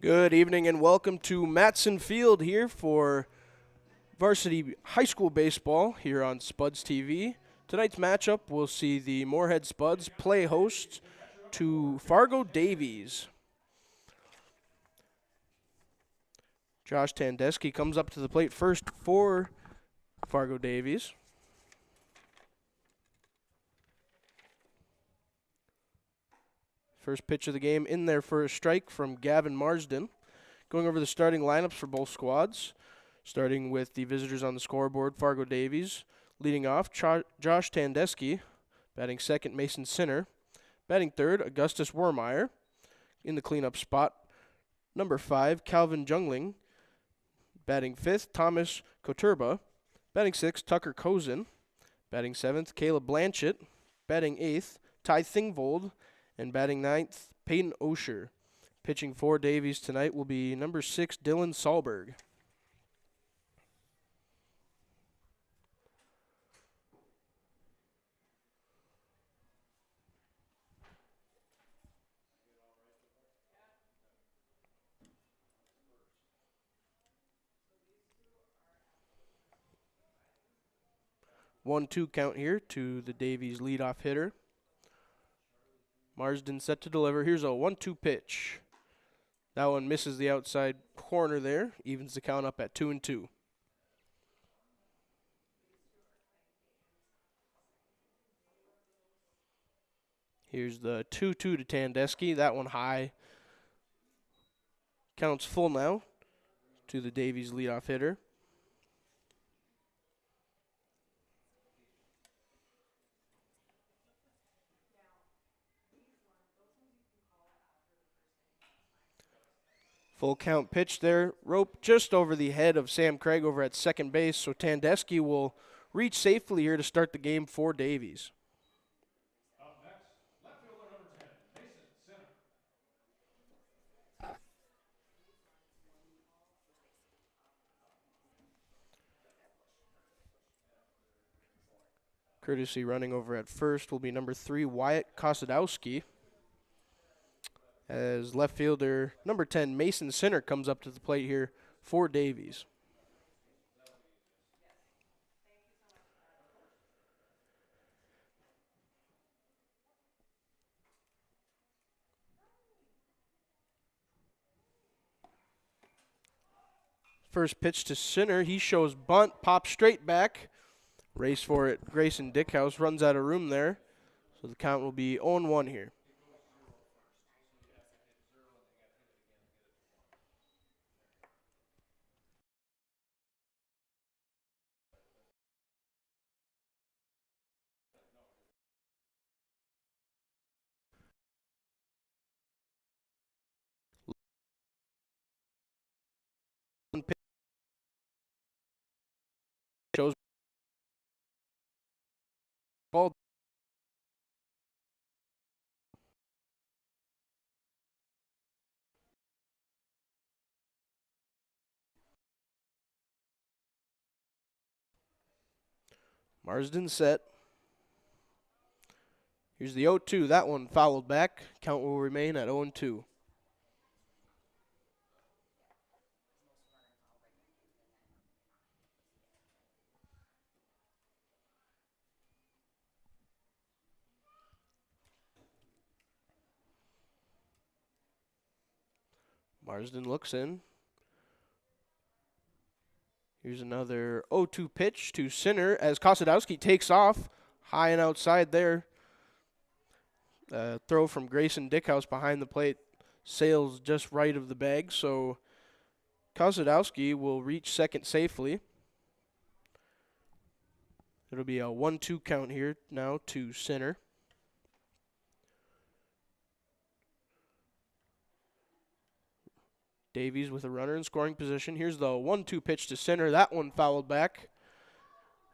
Good evening and welcome to Matson Field here for varsity high school baseball here on Spuds TV. Tonight's matchup will see the Moorhead Spuds play host to Fargo Davies. Josh Tandesky comes up to the plate first for Fargo Davies. First pitch of the game in there for a strike from Gavin Marsden. Going over the starting lineups for both squads, starting with the visitors on the scoreboard, Fargo Davies. Leading off, Josh Tandesky. Batting second, Mason Sinner. Batting third, Augustus Wormeyer. In the cleanup spot, number 5, Calvin Jungling. Batting fifth, Thomas Koturba. Batting sixth, Tucker Cozen. Batting seventh, Caleb Blanchett. Batting eighth, Ty Thingvold. And batting ninth, Peyton Osher. Pitching for Davies tonight will be number 6, Dylan Sahlberg. One-two count here to the Davies leadoff hitter. Marsden set to deliver. Here's a 1-2 pitch. That one misses the outside corner there. Evens the count up at 2-2. Here's the 2-2 to Tandesky. That one high. Counts full now to the Davies leadoff hitter. Full count pitch there. Rope just over the head of Sam Craig over at second base. So Tandesky will reach safely here to start the game for Davies. Up next, left fielder number 10, Mason Sinner. Courtesy running over at first will be number 3, Wyatt Kosadowski. As left fielder number 10, Mason Sinner, comes up to the plate here for Davies. First pitch to Sinner. He shows bunt, pops straight back. Race for it. Grayson Dickhouse runs out of room there. So the count will be 0-1 here. Shows ball. Marsden set. Here's the 0-2. That one fouled back. Count will remain at 0-2. Marsden looks in. Here's another 0-2 pitch to Sinner as Kosadowski takes off. High and outside there. Throw from Grayson Dickhouse behind the plate sails just right of the bag, so Kosadowski will reach second safely. It'll be a 1-2 count here now to Sinner. Davies with a runner in scoring position. Here's the 1-2 pitch to Sinner. That one fouled back.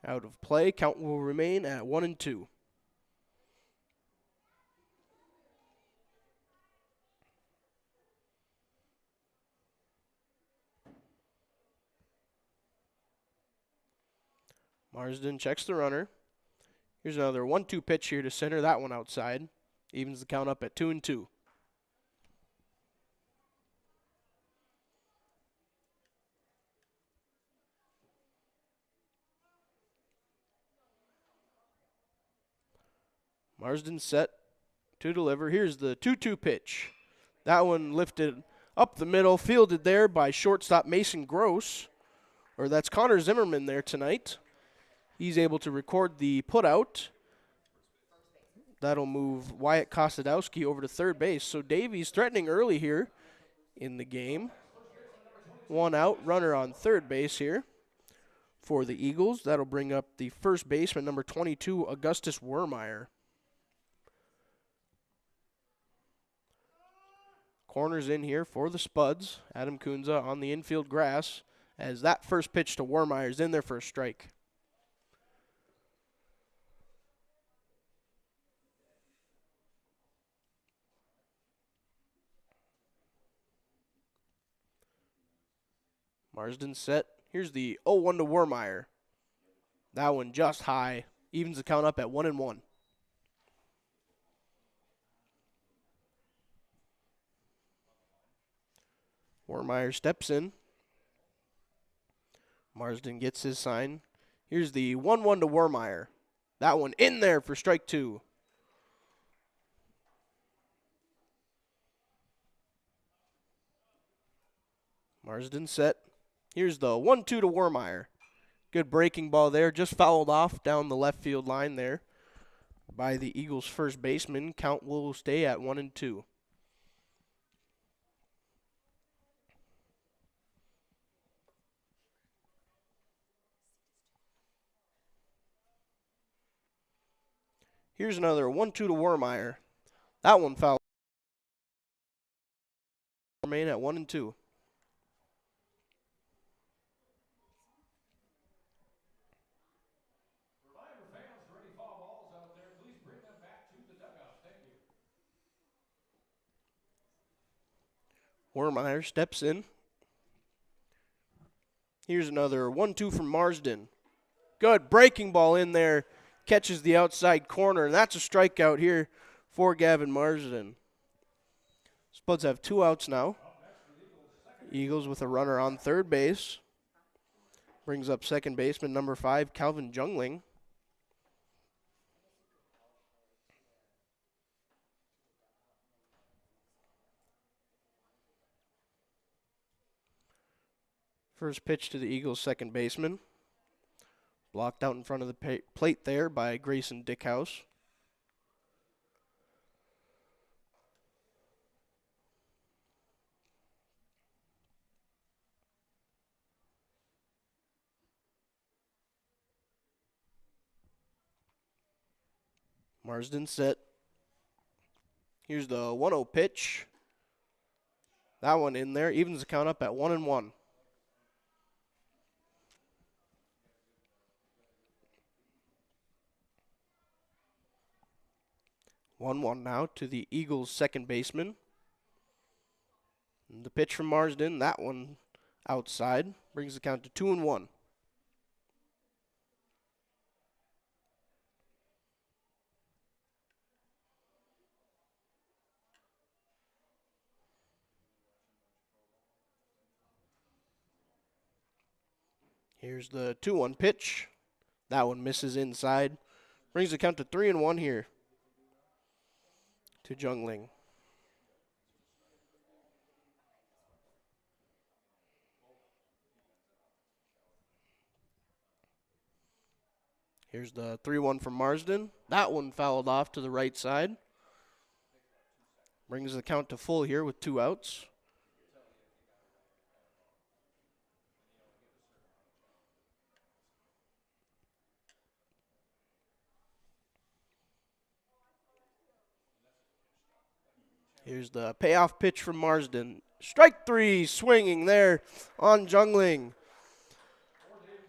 Out of play. Count will remain at 1-2. Marsden checks the runner. Here's another 1-2 pitch here to Sinner. That one outside. Evens the count up at 2-2. Marsden set to deliver. Here's the 2-2 pitch. That one lifted up the middle, fielded there by shortstop Mason Gross. Or that's Connor Zimmerman there tonight. He's able to record the putout. That'll move Wyatt Kostadowski over to third base. So Davies threatening early here in the game. 1 out, runner on third base here for the Eagles. That'll bring up the first baseman, number 22, Augustus Wermeyer. Corners in here for the Spuds. Adam Kunza on the infield grass as that first pitch to Wermeyer is in there for a strike. Marsden set. Here's the 0-1 to Wermeyer. That one just high. Evens the count up at 1-1. Wermeyer steps in. Marsden gets his sign. Here's the 1-1 to Wermeyer. That one in there for strike 2. Marsden set. Here's the 1-2 to Wermeyer. Good breaking ball there. Just fouled off down the left field line there by the Eagles' first baseman. Count will stay at 1-2. Here's another 1-2 to Wermeyer. That one fouled. Remain at 1-2. Wermeyer steps in. Here's another 1-2 from Marsden. Good breaking ball in there. Catches the outside corner, and that's a strikeout here for Gavin Marsden. Spuds have 2 outs now. Eagles with a runner on third base. Brings up second baseman number 5, Calvin Jungling. First pitch to the Eagles' second baseman. Blocked out in front of the plate there by Grayson Dickhouse. Marsden set. Here's the 1-0 pitch. That one in there. Evens the count up at 1-1. 1-1 now to the Eagles' second baseman. And the pitch from Marsden, that one outside, brings the count to 2-1. Here's the 2-1 pitch. That one misses inside. Brings the count to 3-1 here to Jungling. Here's the 3-1 from Marsden. That one fouled off to the right side. Brings the count to full here with 2 outs. Here's the payoff pitch from Marsden. Strike 3, swinging there on Jungling.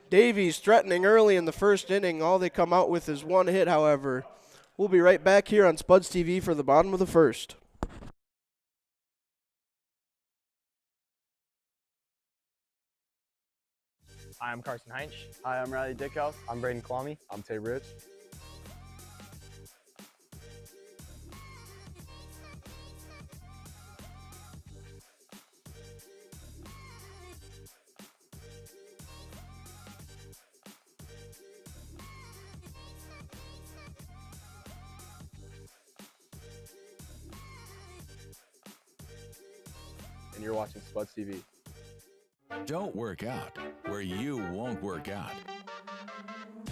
Davies threatening early in the first inning. All they come out with is 1 hit, however. We'll be right back here on Spuds TV for the bottom of the first. Hi, I'm Carson Heinz. Hi, I'm Riley Dickhouse. I'm Braden Kwame. I'm Tay Rich. and you're watching Spuds TV. Don't work out where you won't work out.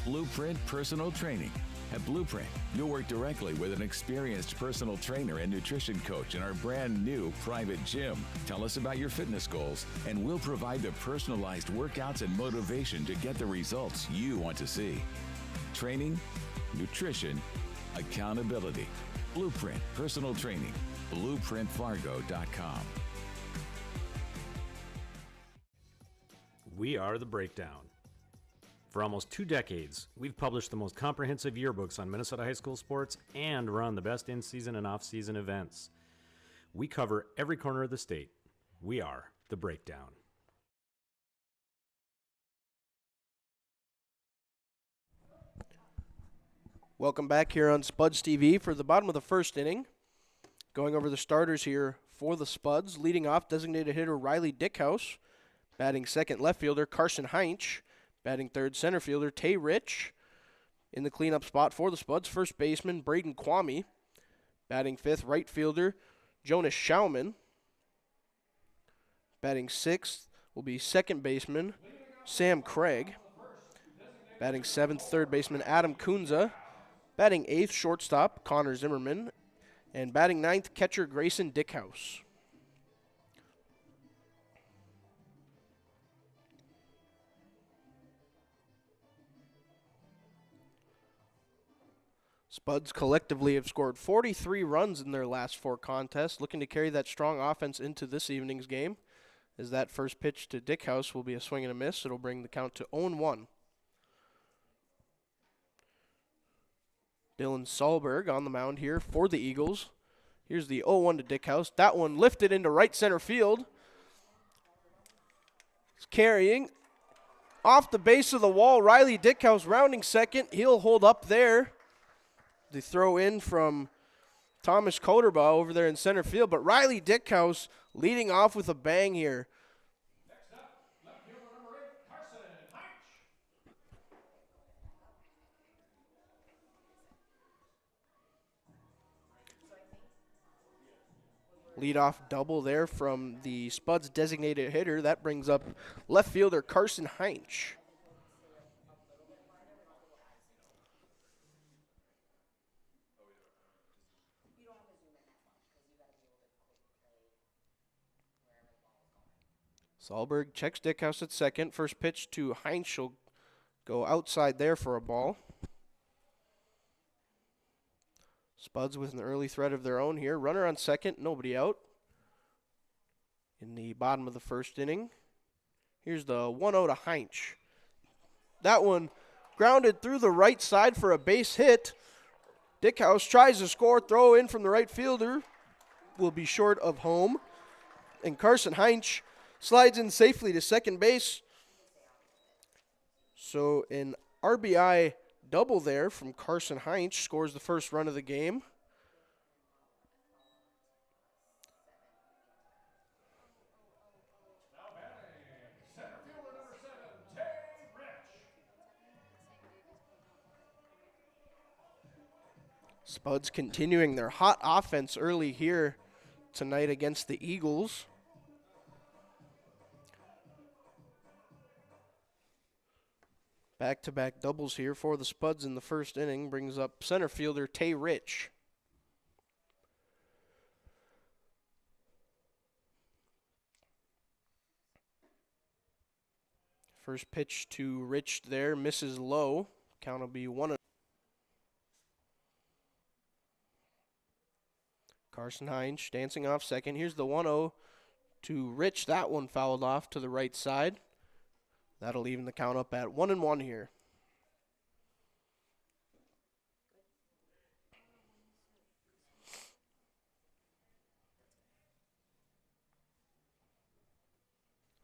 Blueprint Personal Training. At Blueprint, you'll work directly with an experienced personal trainer and nutrition coach in our brand new private gym. Tell us about your fitness goals, and we'll provide the personalized workouts and motivation to get the results you want to see. Training, nutrition, accountability. Blueprint Personal Training. BlueprintFargo.com. We are The Breakdown. For almost 2 decades, we've published the most comprehensive yearbooks on Minnesota high school sports and run the best in-season and off-season events. We cover every corner of the state. We are The Breakdown. Welcome back here on Spuds TV for the bottom of the first inning. Going over the starters here for the Spuds. Leading off, designated hitter Riley Dickhouse. Batting second, left fielder Carson Heinch. Batting third, center fielder Tay Rich. In the cleanup spot for the Spuds, first baseman Braden Kwame. Batting fifth, right fielder Jonas Schauman. Batting sixth will be second baseman Sam Craig. Batting seventh, third baseman Adam Kunza. Batting eighth, shortstop Connor Zimmerman. And batting ninth, catcher Grayson Dickhouse. Spuds collectively have scored 43 runs in their last 4 contests, looking to carry that strong offense into this evening's game. As that first pitch to Dickhouse will be a swing and a miss. It'll bring the count to 0-1. Dylan Sahlberg on the mound here for the Eagles. Here's the 0-1 to Dickhouse. That one lifted into right center field. It's carrying off the base of the wall. Riley Dickhouse rounding second. He'll hold up there. The throw in from Thomas Coderbaugh over there in center field. But Riley Dickhouse leading off with a bang here. Next up, left fielder number 8, Carson Heinch. Leadoff double there from the Spuds designated hitter. That brings up left fielder Carson Heinch. Sahlberg checks Dickhouse at second. First pitch to Heinz will go outside there for a ball. Spuds with an early threat of their own here. Runner on second, nobody out. In the bottom of the first inning. Here's the 1-0 to Heinz. That one grounded through the right side for a base hit. Dickhouse tries to score. Throw in from the right fielder. Will be short of home. And Carson Heinz slides in safely to second base. So an RBI double there from Carson Heinz scores the first run of the game. Now batting, center fielder number 7, Tay Rich. Spuds continuing their hot offense early here tonight against the Eagles. Back-to-back doubles here for the Spuds in the first inning brings up center fielder Tay Rich. First pitch to Rich there, misses low. Count will be 1-0. Carson Heinz dancing off second. Here's the 1-0 to Rich. That one fouled off to the right side. That'll even the count up at 1-1 here.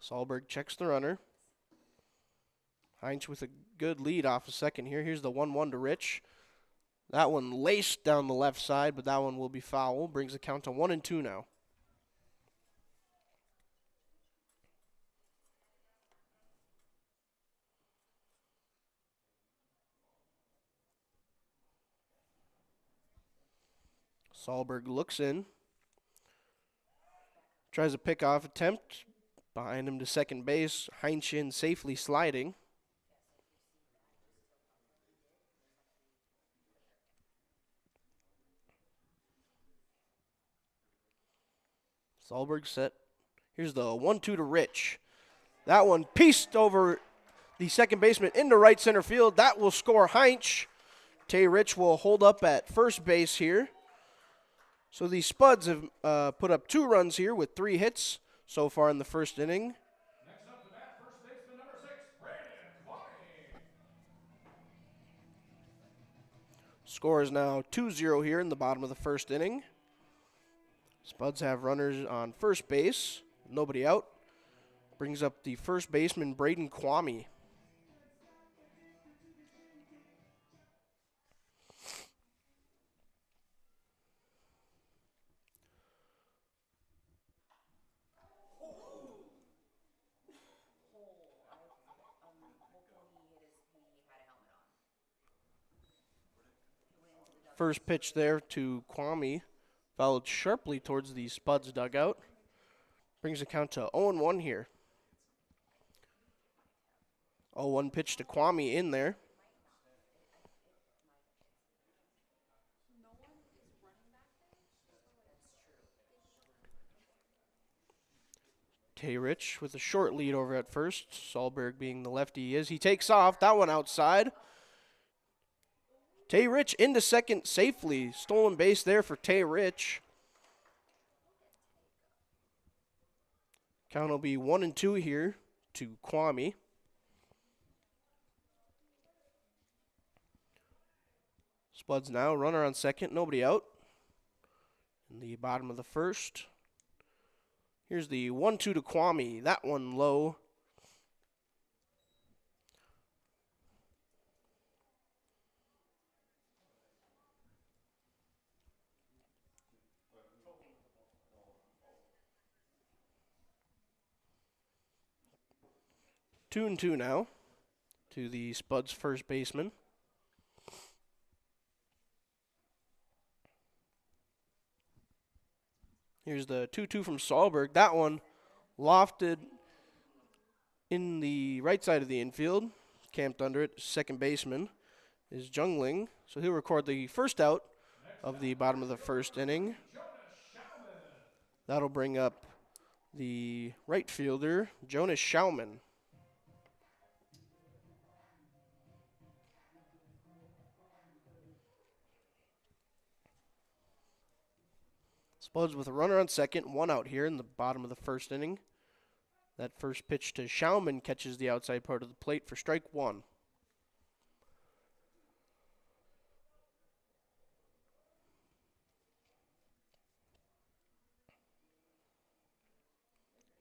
Sahlberg checks the runner. Heinz with a good lead off a second here. Here's the 1-1 to Rich. That one laced down the left side, but that one will be foul. Brings the count to 1-2 now. Sahlberg looks in. Tries a pickoff attempt. Behind him to second base. Heinchen safely sliding. Sahlberg set. Here's the 1-2 to Rich. That one pieced over the second baseman into right center field. That will score Heinch. Tay Rich will hold up at first base here. So the Spuds have put up 2 runs here with 3 hits so far in the first inning. Next up to bat, first baseman number 6, Brandon Kwame. Score is now 2-0 here in the bottom of the first inning. Spuds have runners on first base, nobody out. Brings up the first baseman, Braden Kwame. First pitch there to Kwame, followed sharply towards the Spuds dugout. Brings the count to 0-1 here. 0-1 pitch to Kwame in there. Tay Rich with a short lead over at first. Sahlberg being the lefty he is. He takes off. That one outside. Tay Rich into second safely. Stolen base there for Tay Rich. Count will be 1-2 here to Kwame. Spuds now, runner on second, nobody out. In the bottom of the first. Here's the 1-2 to Kwame. That one low. Two and 2 now to the Spuds first baseman. Here's the 2-2 from Sahlberg. That one lofted in the right side of the infield. Camped under it. Second baseman is Jungling. So he'll record the first out of the bottom of the first inning. That'll bring up the right fielder, Jonas Schaumann. Spuds with a runner on second, 1 out here in the bottom of the first inning. That first pitch to Schaumann catches the outside part of the plate for strike 1.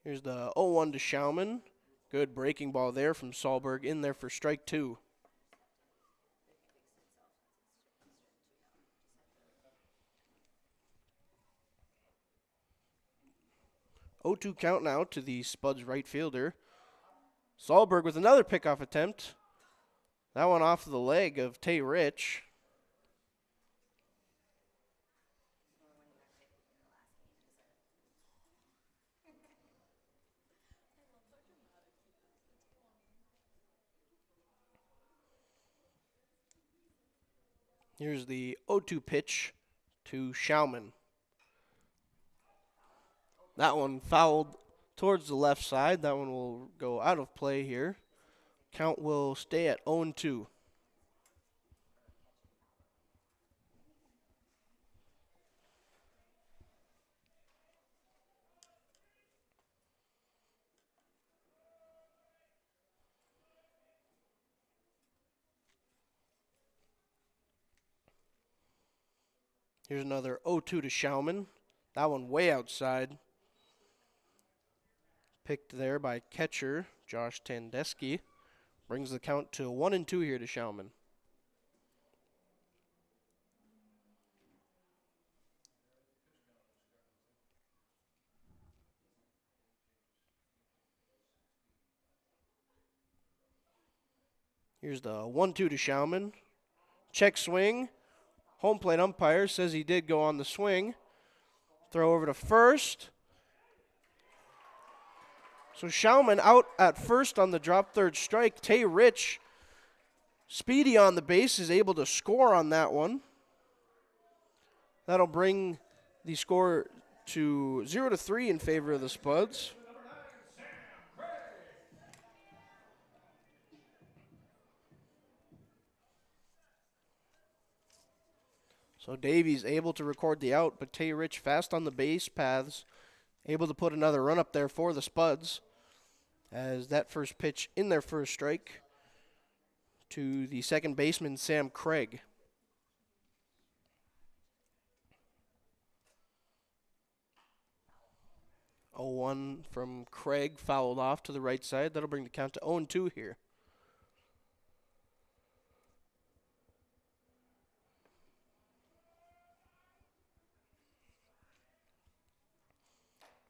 Here's the 0-1 to Schaumann. Good breaking ball there from Sahlberg in there for strike 2. 0-2 count now to the Spuds right fielder. Sahlberg with another pickoff attempt. That one off the leg of Tay Rich. Here's the 0-2 pitch to Schaumann. That one fouled towards the left side. That one will go out of play here. Count will stay at 0-2. Here's another 0-2 to Schaumann. That one way outside. Picked there by catcher Josh Tandesky. Brings the count to 1-2 here to Schaumann. Here's the 1-2 to Schaumann. Check swing. Home plate umpire says he did go on the swing. Throw over to first. So Schauman out at first on the drop third strike. Tay Rich, speedy on the base, is able to score on that one. That'll bring the score to 0-3 in favor of the Spuds. So Davies able to record the out, but Tay Rich fast on the base paths, able to put another run up there for the Spuds as that first pitch in their first strike to the second baseman, Sam Craig. 0-1 from Craig, fouled off to the right side. That'll bring the count to 0-2 here.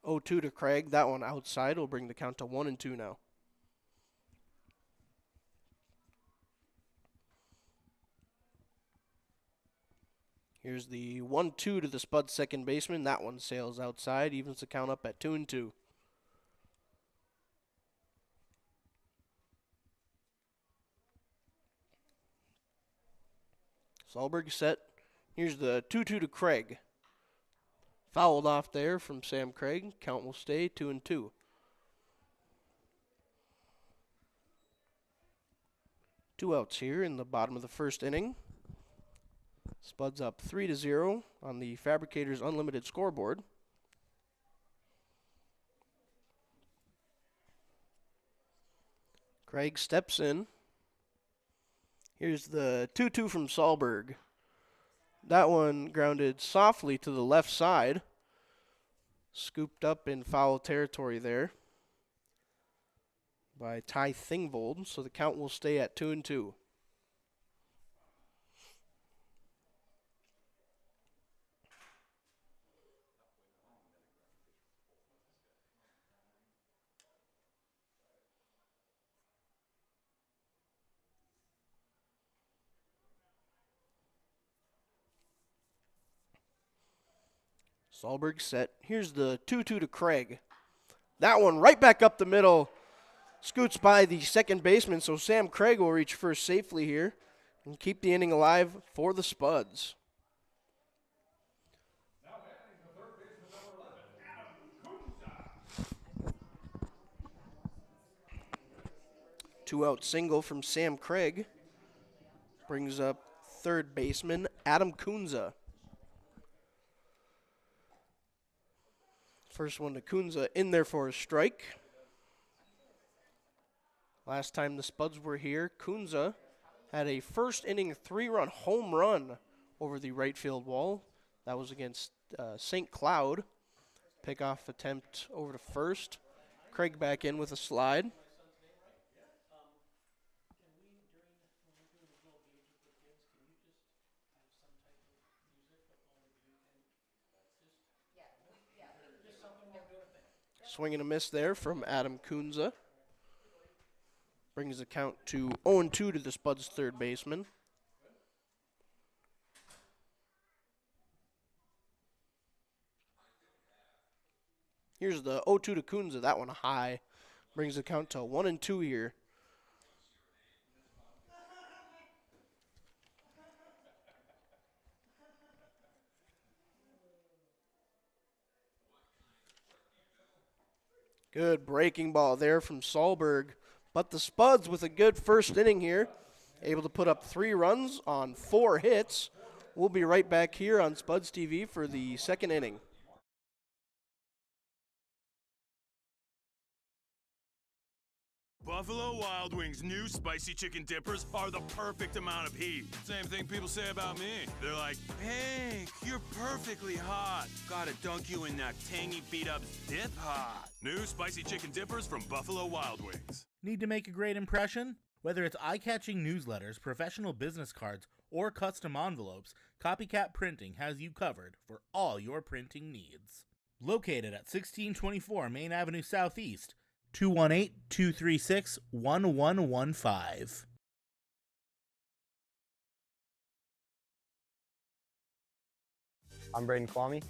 (0-2) to Craig. That one outside will bring the count to 1-2 now. Here's the 1-2 to the Spud second baseman. That one sails outside, evens the count up at 2-2. Solberg set. Here's the 2-2 to Craig. Fouled off there from Sam Craig. Count will stay 2-2. Two outs here in the bottom of the first inning. Spuds up 3-0 on the Fabricators Unlimited scoreboard. Craig steps in. Here's the 2-2 from Solberg. That one grounded softly to the left side. Scooped up in foul territory there by Ty Thingvold, so the count will stay at 2-2. Solberg set. Here's the 2-2 to Craig. That one right back up the middle. Scoots by the second baseman, so Sam Craig will reach first safely here and keep the inning alive for the Spuds. Now batting the third baseman, number 11, Adam Kunza. Two-out single from Sam Craig brings up third baseman Adam Kunza. First one to Kunza in there for a strike. Last time the Spuds were here, Kunza had a first inning 3-run home run over the right field wall. That was against St. Cloud. Pickoff attempt over to first. Craig back in with a slide. Swing and a miss there from Adam Kunza. Brings the count to 0-2 to the Spuds' third baseman. Here's the 0-2 to Kunza. That one high. Brings the count to 1-2 here. Good breaking ball there from Solberg. But the Spuds with a good first inning here, able to put up 3 runs on 4 hits. We'll be right back here on Spuds TV for the second inning. Buffalo Wild Wings' new spicy chicken dippers are the perfect amount of heat. Same thing people say about me. They're like, Hank, you're perfectly hot. Gotta dunk you in that tangy beat-up dip hot. New spicy chicken dippers from Buffalo Wild Wings. Need to make a great impression? Whether it's eye-catching newsletters, professional business cards, or custom envelopes, Copycat Printing has you covered for all your printing needs. Located at 1624 Main Avenue Southeast, 218-236-1115. I'm Braden Kwame.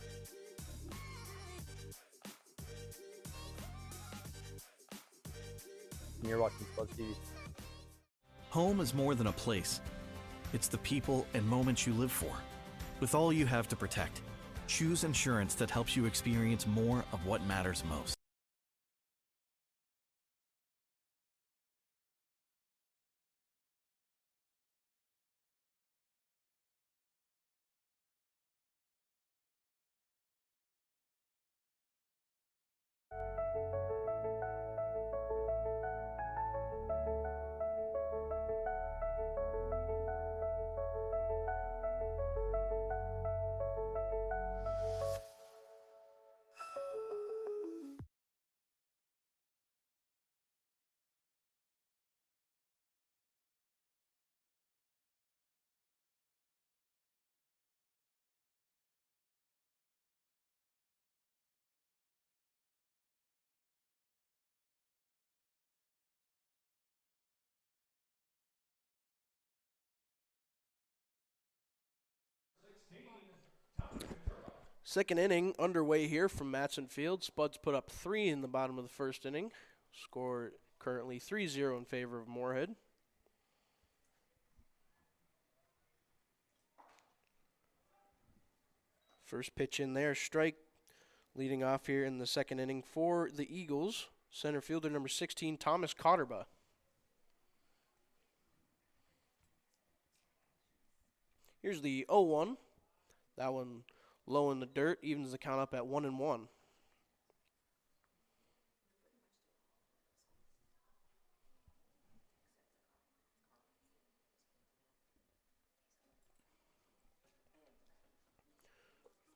and you're watching Spuds TV. Home is more than a place. It's the people and moments you live for. With all you have to protect, choose insurance that helps you experience more of what matters most. Second inning underway here from Matson Field. Spuds put up 3 in the bottom of the first inning. Score currently 3-0 in favor of Moorhead. First pitch in there, strike. Leading off here in the second inning for the Eagles, center fielder number 16, Thomas Cotterba. Here's the 0-1. That one low in the dirt, evens the count up at 1-1.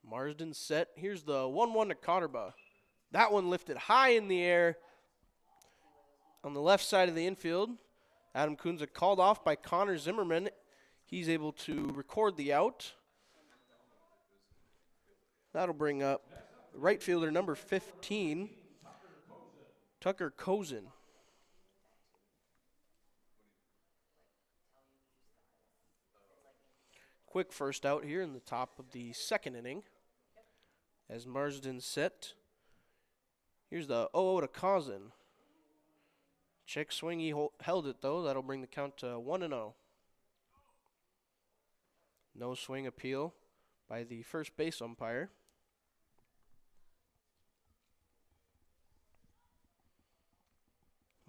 Marsden set. Here's the 1-1 to Cotterba. That one lifted high in the air on the left side of the infield. Adam Kunza called off by Connor Zimmerman. He's able to record the out. That'll bring up right fielder number 15, Tucker Cozen. Quick first out here in the top of the second inning as Marsden set. Here's the 0-0 to Cozen. Check swing, he held it though. That'll bring the count to 1-0. No swing appeal by the first base umpire.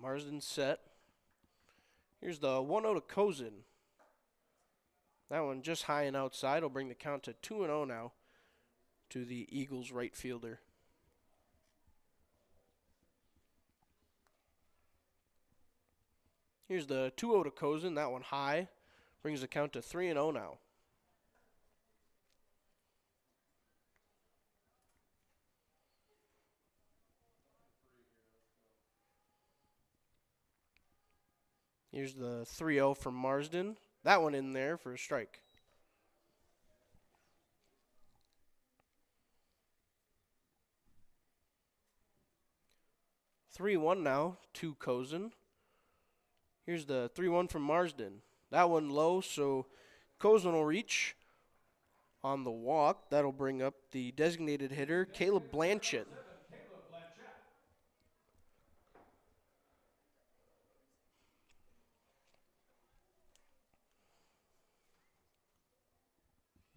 Marsden set. Here's the 1-0 to Cozen. That one just high and outside will bring the count to 2-0 now to the Eagles right fielder. Here's the 2-0 to Cozen. That one high. Brings the count to 3-0 now. Here's the 3-0 from Marsden. That one in there for a strike. (3-1) now to Cozen. Here's the 3-1 from Marsden. That one low, so Cozen will reach on the walk. That'll bring up the designated hitter, Caleb Blanchett.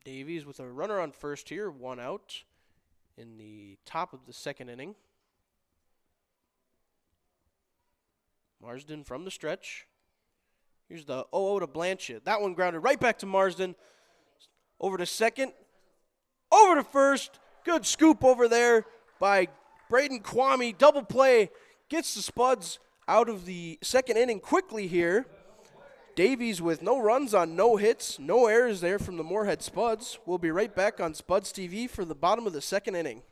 Davies with a runner on first here, 1 out in the top of the second inning. Marsden from the stretch. Here's the 0-0 to Blanchett. That one grounded right back to Marsden. Over to second. Over to first. Good scoop over there by Braden Kwame. Double play. Gets the Spuds out of the second inning quickly here. Davies with no runs on no hits. No errors there from the Moorhead Spuds. We'll be right back on Spuds TV for the bottom of the second inning.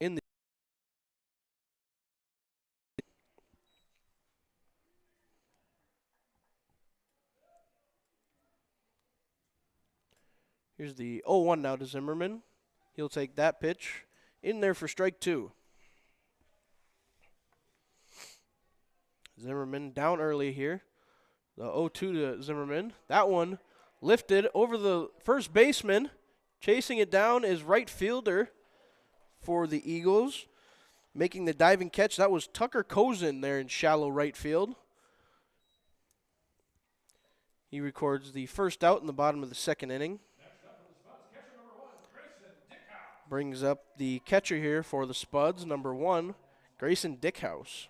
In the Here's the 0-1 now to Zimmerman. He'll take that pitch in there for strike 2. Zimmerman down early here. The 0-2 to Zimmerman. That one lifted over the first baseman. Chasing it down is right fielder for the Eagles. Making the diving catch. That was Tucker Kozin there in shallow right field. He records the first out in the bottom of the second inning. Next up for the Spuds, catcher number 1, Grayson Dickhouse. Brings up the catcher here for the Spuds, number 1, Grayson Dickhouse.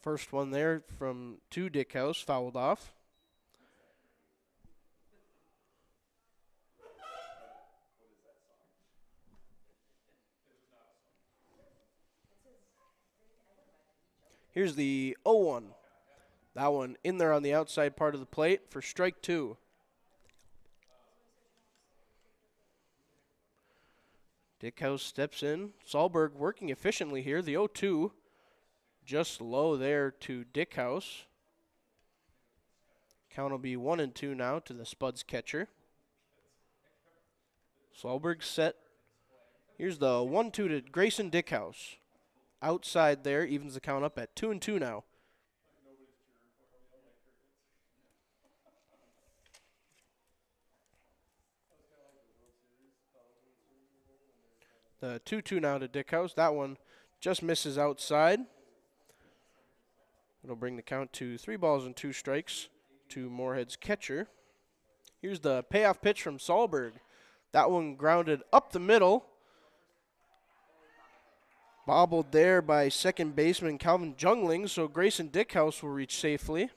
First one there from Dickhouse, fouled off. Here's the 0-1. That one in there on the outside part of the plate for strike 2. Dickhouse steps in. Sahlberg working efficiently here. The 0-2 just low there to Dickhouse. Count will be 1-2 now to the Spuds catcher. Sahlberg set. Here's the 1-2 to Grayson Dickhouse. Outside there, evens the count up at 2-2 now. The 2-2 now to Dickhouse. That one just misses outside. It'll bring the count to 3-2 strikes to Moorhead's catcher. Here's the payoff pitch from Sahlberg. That one grounded up the middle. Bobbled there by second baseman Calvin Jungling, so Grayson Dickhouse will reach safely.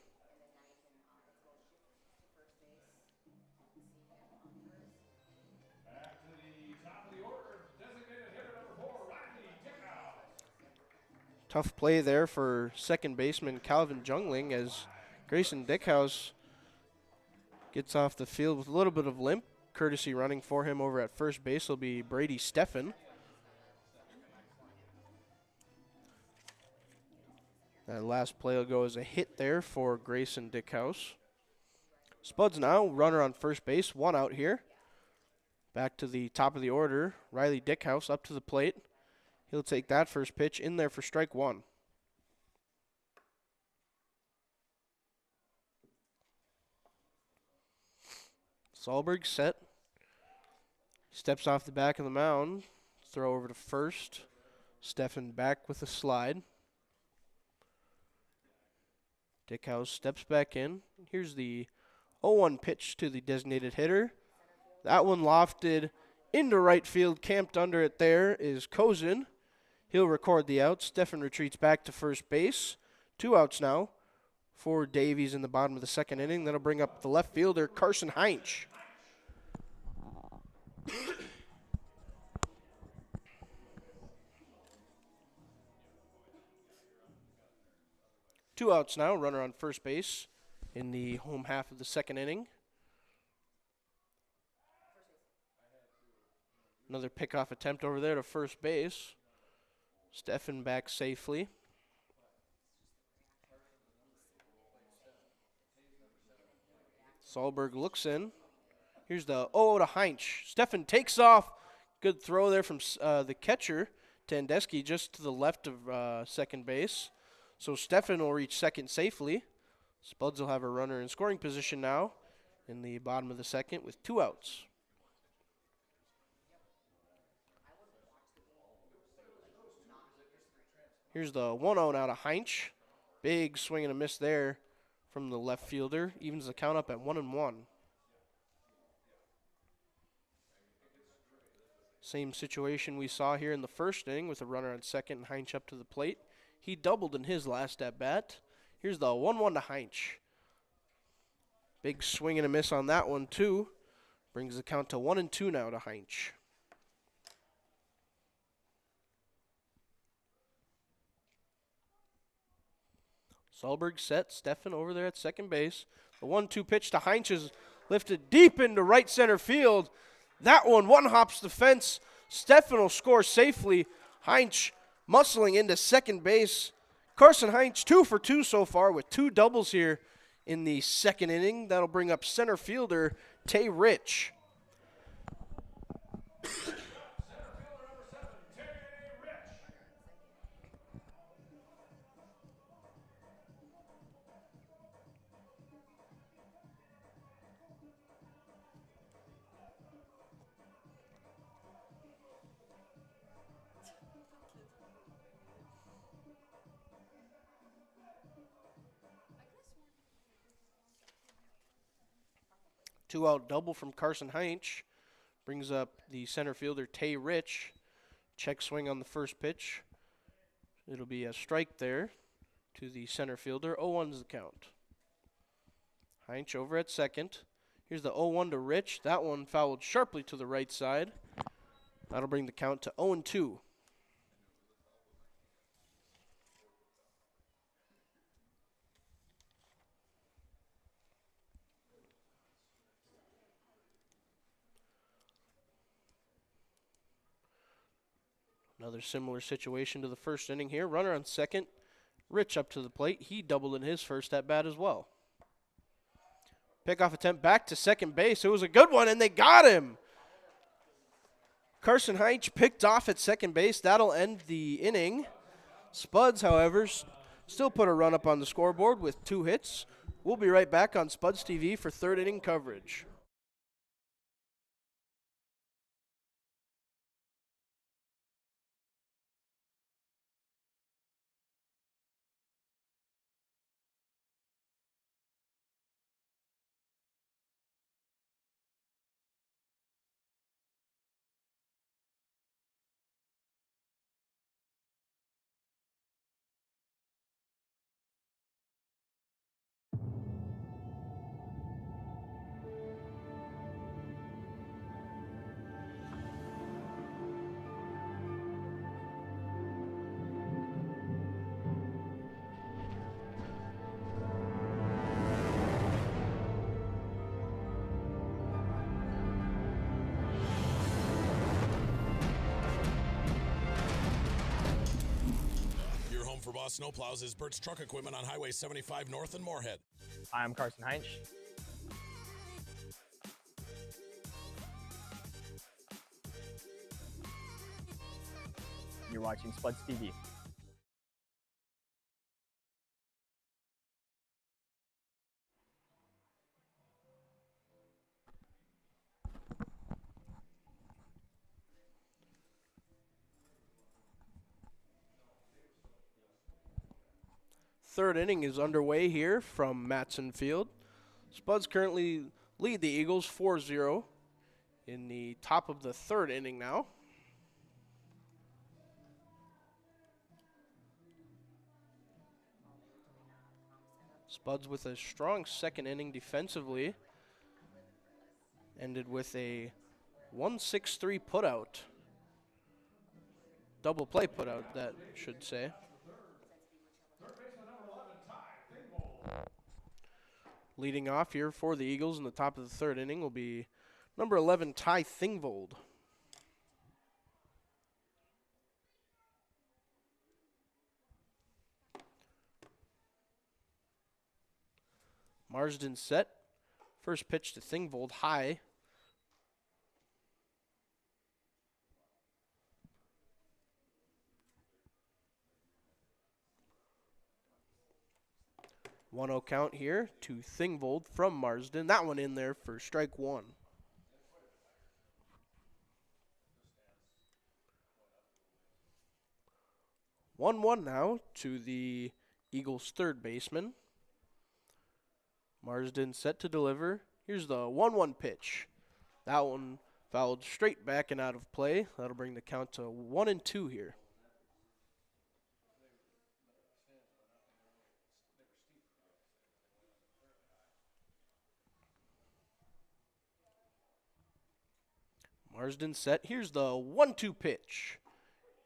Back to the top of the order, designated hitter number 4, Riley Dickhouse. Tough play there for second baseman Calvin Jungling as Grayson Dickhouse gets off the field with a little bit of limp. Courtesy running for him over at first base will be Brady Steffen. That last play will go as a hit there for Grayson Dickhouse. Spuds now, runner on first base, 1 out here. Back to the top of the order, Riley Dickhouse up to the plate. He'll take that first pitch in there for strike 1. Sahlberg set. Steps off the back of the mound. Throw over to first. Steffen back with a slide. Dickhouse steps back in. Here's the 0-1 pitch to the designated hitter. That one lofted into right field. Camped under it there is Kozin. He'll record the out. Steffen retreats back to first base. 2 outs now for Davies in the bottom of the second inning. That'll bring up the left fielder, Carson Heinch. Two outs now, runner on first base in the home half of the second inning. Another pickoff attempt over there to first base. Steffen back safely. Sahlberg looks in. Here's the 0-0 to Heinch. Steffen takes off. Good throw there from the catcher, Tandeschi, just to the left of second base. So Steffen will reach second safely. Spuds will have a runner in scoring position now in the bottom of the second with 2 outs. Here's the 1-0 now to Heinz. Big swing and a miss there from the left fielder. Evens the count up at 1-1. Same situation we saw here in the first inning with a runner on second and Heinz up to the plate. He doubled in his last at bat. Here's the 1-1 to Heinz. Big swing and a miss on that one too. Brings the count to 1-2 now to Heinz. Sahlberg set, Steffen over there at second base. The 1-2 pitch to Heinz is lifted deep into right center field. That one hops the fence. Steffen will score safely. Heinz muscling into second base. Carson Heinz 2 for 2 so far with 2 doubles here in the second inning. That'll bring up center fielder Tay Rich. Two-out double from Carson Heinz brings up the center fielder Tay Rich. Check swing on the first pitch. It'll be a strike there to the center fielder. 0-1's the count. Heinz over at second. Here's the 0-1 to Rich. That one fouled sharply to the right side. That'll bring the count to 0-2. Another similar situation to the first inning here. Runner on second. Rich up to the plate. He doubled in his first at bat as well. Pickoff attempt back to second base. It was a good one, and they got him. Carson Heinz picked off at second base. That'll end the inning. Spuds, however, still put a run up on the scoreboard with 2 hits. We'll be right back on Spuds TV for third inning coverage. For Boss Snowplows is Bert's Truck Equipment on Highway 75 North in Moorhead. I'm Carson Heinz. You're watching Spuds TV. Third inning is underway here from Matson Field. Spuds currently lead the Eagles 4-0 in the top of the third inning now. Spuds with a strong second inning defensively. Ended with a 1-6-3 putout. Double play putout, that should say. Leading off here for the Eagles in the top of the third inning will be number 11, Ty Thingvold. Marsden set. First pitch to Thingvold, high. One-0 count here to Thingvold from Marsden. That one in there for strike one. 1-1 now to the Eagles' third baseman. Marsden set to deliver. Here's the 1-1 pitch. That one fouled straight back and out of play. That'll bring the count to 1-2 here. Marsden set. Here's the 1-2 pitch.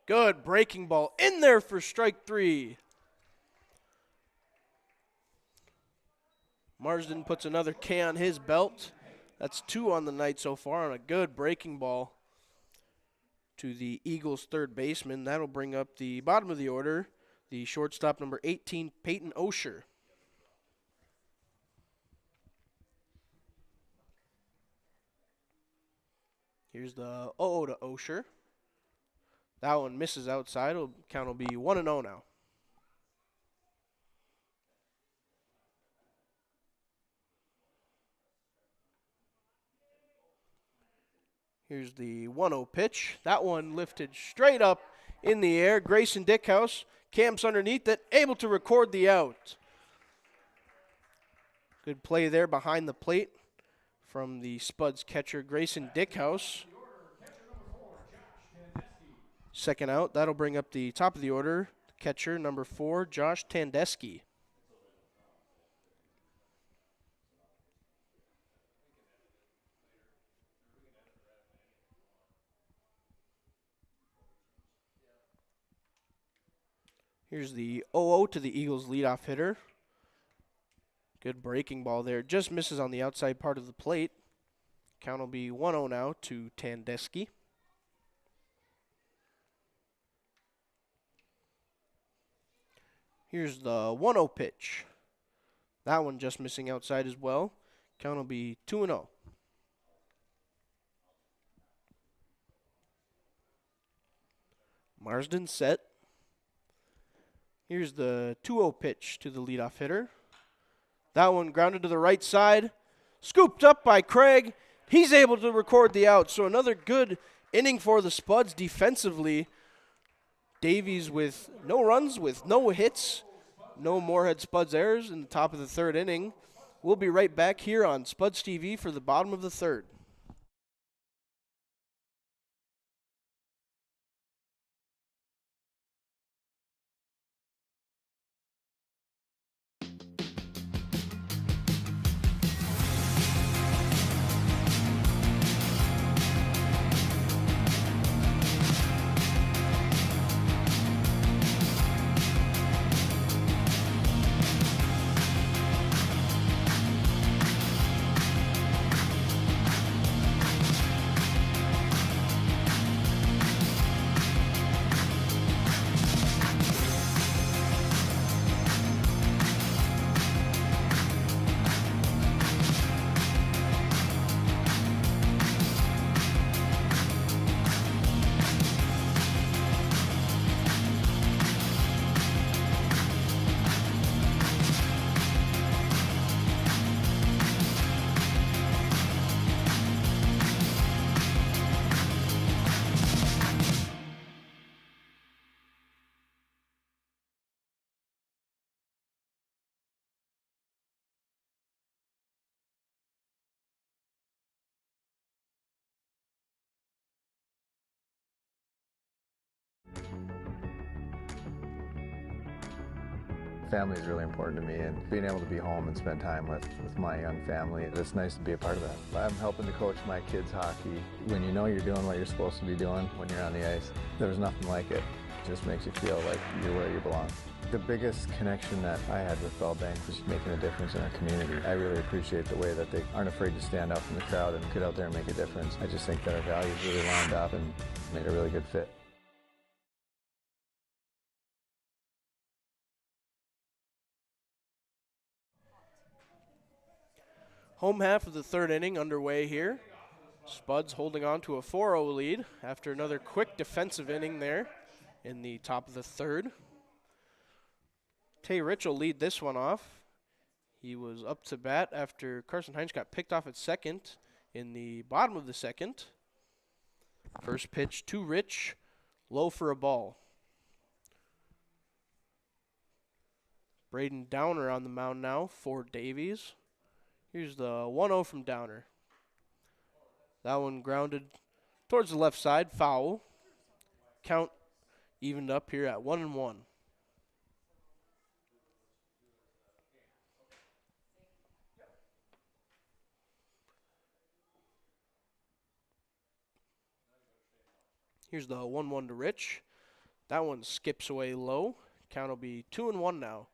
Good breaking ball in there for strike 3. Marsden puts another K on his belt. That's 2 on the night so far on a good breaking ball to the Eagles' third baseman. That'll bring up the bottom of the order, the shortstop number 18, Peyton Osher. Here's the 0-0 to Osher. That one misses outside. Count will be 1-0 now. Here's the 1-0 pitch. That one lifted straight up in the air. Grayson Dickhouse camps underneath it, able to record the out. Good play there behind the plate from the Spuds catcher, Grayson Dickhouse. Second out, that'll bring up the top of the order, catcher number 4, Josh Tandesky. Here's the 0-0 to the Eagles' leadoff hitter. Good breaking ball there. Just misses on the outside part of the plate. Count will be 1-0 now to Tandesky. Here's the 1-0 pitch. That one just missing outside as well. Count will be 2-0. Marsden set. Here's the 2-0 pitch to the leadoff hitter. That one grounded to the right side. Scooped up by Craig. He's able to record the out. So another good inning for the Spuds defensively. Davies with no runs, with no hits, no Moorhead Spuds errors in the top of the third inning. We'll be right back here on Spuds TV for the bottom of the third. Family is really important to me, and being able to be home and spend time with my young family, it's nice to be a part of that. I'm helping to coach my kids hockey. When you know you're doing what you're supposed to be doing when you're on the ice, there's nothing like it. It just makes you feel like you're where you belong. The biggest connection that I had with Bellbank was making a difference in our community. I really appreciate the way that they aren't afraid to stand out from the crowd and get out there and make a difference. I just think that our values really lined up and made a really good fit. Home half of the third inning underway here. Spuds holding on to a 4-0 lead after another quick defensive inning there in the top of the third. Tay Rich will lead this one off. He was up to bat after Carson Hines got picked off at second in the bottom of the second. First pitch to Rich, low for a ball. Braden Downer on the mound now for Davies. Here's the 1-0 from Downer. That one grounded towards the left side, foul. Count evened up here at 1-1. Here's the 1-1 to Rich. That one skips away low. Count will be 2-1 now.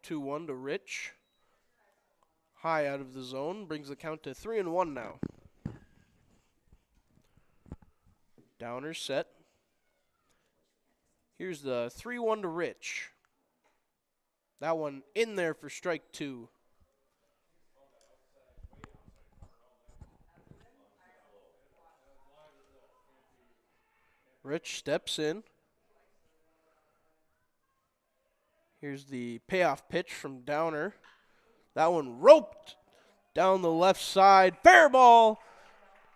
Two 1 to Rich. High out of the zone, brings the count to 3-1 now. Downer set. Here's the 3-1 to Rich. That one in there for strike 2. Rich steps in. Here's the payoff pitch from Downer. That one roped down the left side. Fair ball.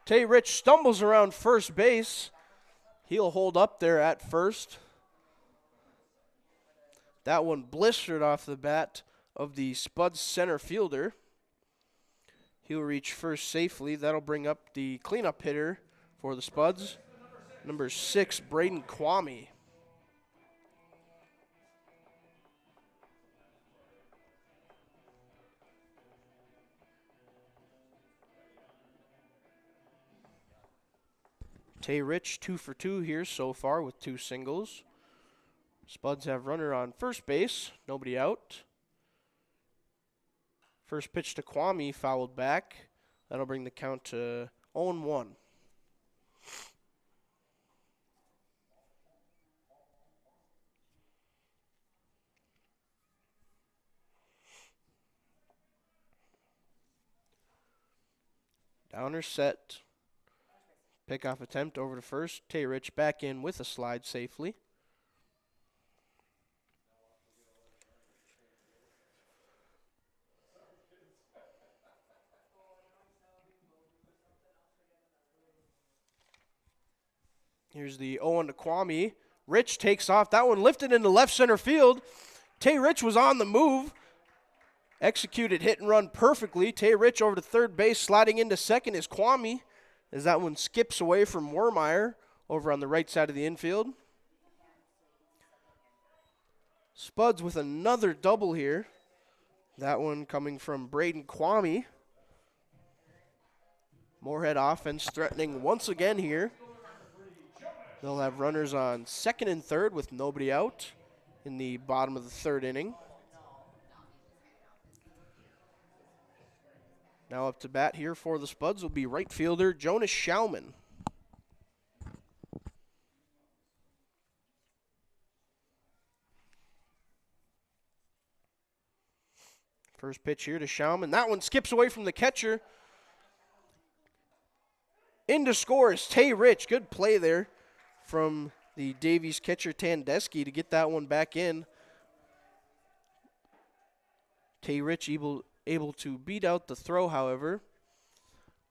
Tay Rich stumbles around first base. He'll hold up there at first. That one blistered off the bat of the Spuds center fielder. He'll reach first safely. That'll bring up the cleanup hitter for the Spuds, number 6, Braden Kwame. Tay Rich 2 for 2 here so far with 2 singles. Spuds have runner on first base, nobody out. First pitch to Kwame, fouled back. That'll bring the count to 0-1. Downer set. Pickoff attempt over to first. Tay Rich back in with a slide safely. Here's the 0-1 to Kwame. Rich takes off. That one lifted into left center field. Tay Rich was on the move. Executed hit and run perfectly. Tay Rich over to third base. Sliding into second is Kwame, as that one skips away from Wermeyer over on the right side of the infield. Spuds with another double here. That one coming from Braden Kwame. Moorhead offense threatening once again here. They'll have runners on second and third with nobody out in the bottom of the third inning. Now up to bat here for the Spuds will be right fielder Jonas Schauman. First pitch here to Schauman. That one skips away from the catcher. In to score is Tay Rich. Good play there from the Davies catcher Tandeschi to get that one back in. Tay Rich able to beat out the throw, however.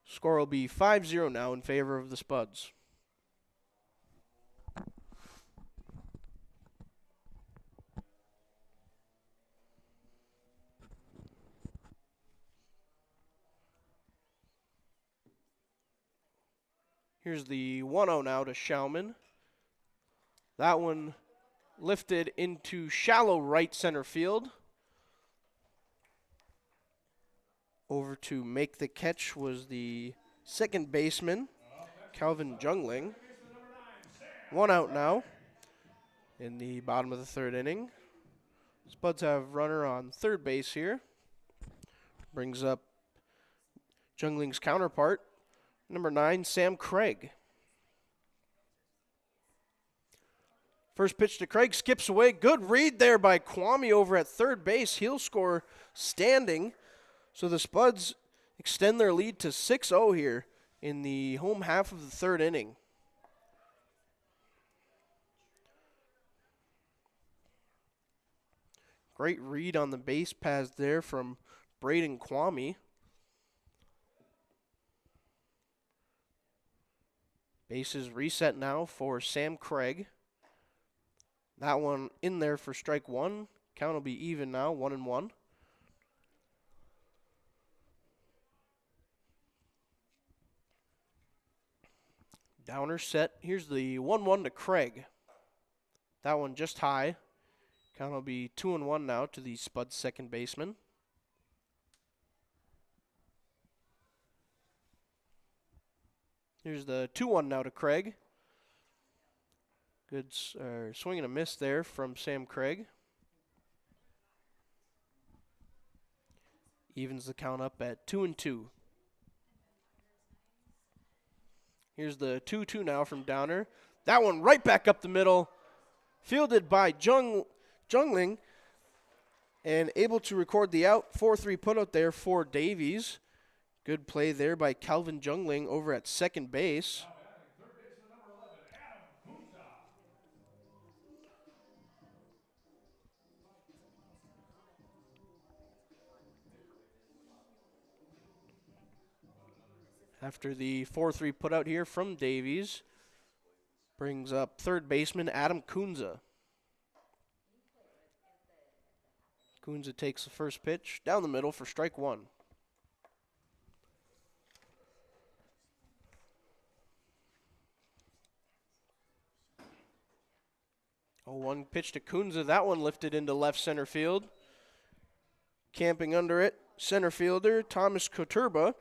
Score will be 5-0 now in favor of the Spuds. Here's the 1-0 now to Schauman. That one lifted into shallow right center field. Over to make the catch was the second baseman, Calvin Jungling. 1 out now in the bottom of the third inning. Spuds have runner on third base here. Brings up Jungling's counterpart, number 9, Sam Craig. First pitch to Craig, skips away. Good read there by Kwame over at third base. He'll score standing. So the Spuds extend their lead to 6-0 here in the home half of the third inning. Great read on the base paths there from Braden Kwame. Bases reset now for Sam Craig. That one in there for strike one. Count will be even now, 1-1. Downer set. Here's the 1-1 to Craig. That one just high. Count will be 2-1 now to the Spud second baseman. Here's the 2-1 now to Craig. Good swing and a miss there from Sam Craig. Evens the count up at 2-2. Here's the 2-2 now from Downer. That one right back up the middle. Fielded by Jungling. And able to record the out. 4-3 put out there for Davies. Good play there by Calvin Jungling over at second base. Third baseman number 11, Adam Kunza. After the 4-3 put out here from Davies, brings up third baseman Adam Kunza. Kunza takes the first pitch down the middle for strike one. 0-1 pitch to Kunza. That one lifted into left center field. Camping under it, center fielder Thomas Koturba.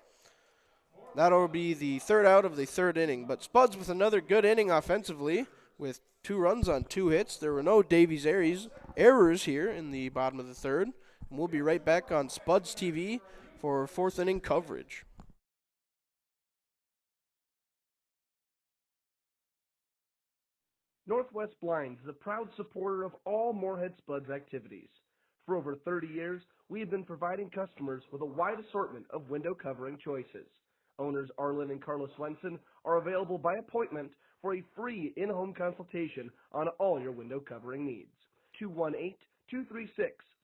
That'll be the third out of the third inning. But Spuds with another good inning offensively with 2 runs on 2 hits. There were no Davies errors here in the bottom of the third. And we'll be right back on Spuds TV for fourth inning coverage. Northwest Blinds is a proud supporter of all Moorhead Spuds activities. For over 30 years, we have been providing customers with a wide assortment of window covering choices. Owners Arlen and Carlos Swenson are available by appointment for a free in-home consultation on all your window covering needs.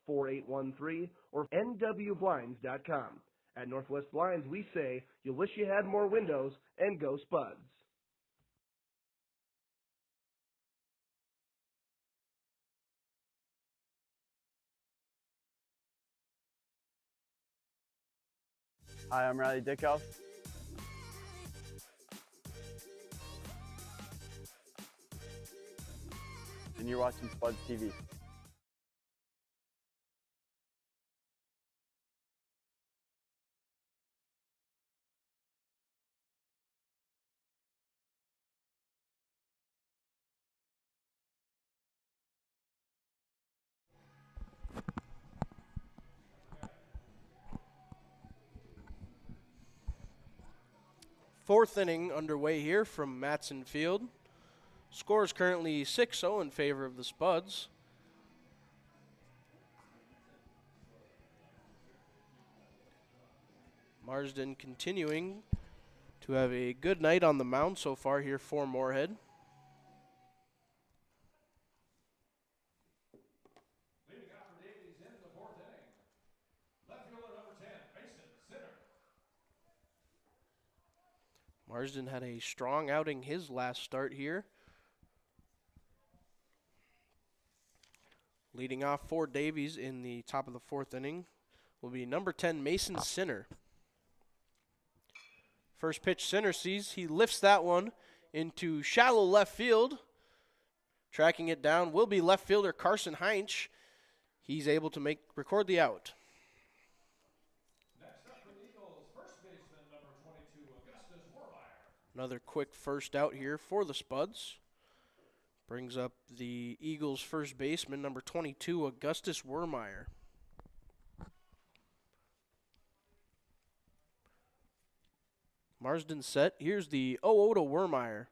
218-236-4813 or nwblinds.com. At Northwest Blinds, we say, you wish you had more windows, and go Spuds. Hi, I'm Riley Dickhoff. And you're watching Spuds TV. Fourth inning underway here from Matson Field. Score is currently 6-0 in favor of the Spuds. Marsden continuing to have a good night on the mound so far here for Moorhead. Leading off for Davies in the fourth inning. Left fielder number 10, Mason Sinner. Marsden had a strong outing his last start here. Leading off for Davies in the top of the fourth inning will be number 10, Mason Sinner. First pitch Sinner sees. He lifts that one into shallow left field. Tracking it down will be left fielder Carson Heinz. He's able to record the out. Next up for the Eagles, first baseman number 22, Augustus Warmeyer. Another quick first out here for the Spuds. Brings up the Eagles' first baseman, number 22, Augustus Wermeyer. Marsden set. Here's the 0-0 to Wermeyer.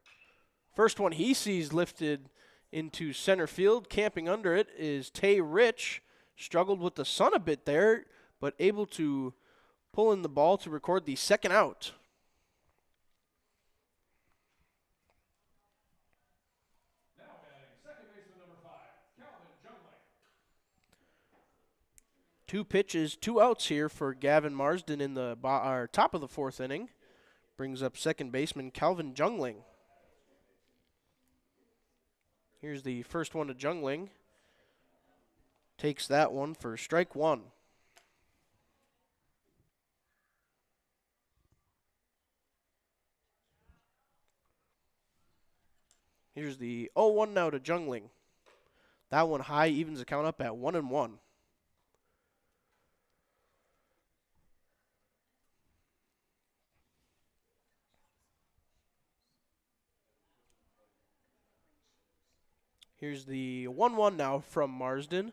First one he sees lifted into center field. Camping under it is Tay Rich. Struggled with the sun a bit there, but able to pull in the ball to record the second out. 2 pitches, 2 outs here for Gavin Marsden in the top of the 4th inning. Brings up second baseman Calvin Jungling. Here's the first one to Jungling. Takes that one for strike 1. Here's the 0-1 now to Jungling. That one high, evens the count up at 1-1. Here's the 1-1 now from Marsden.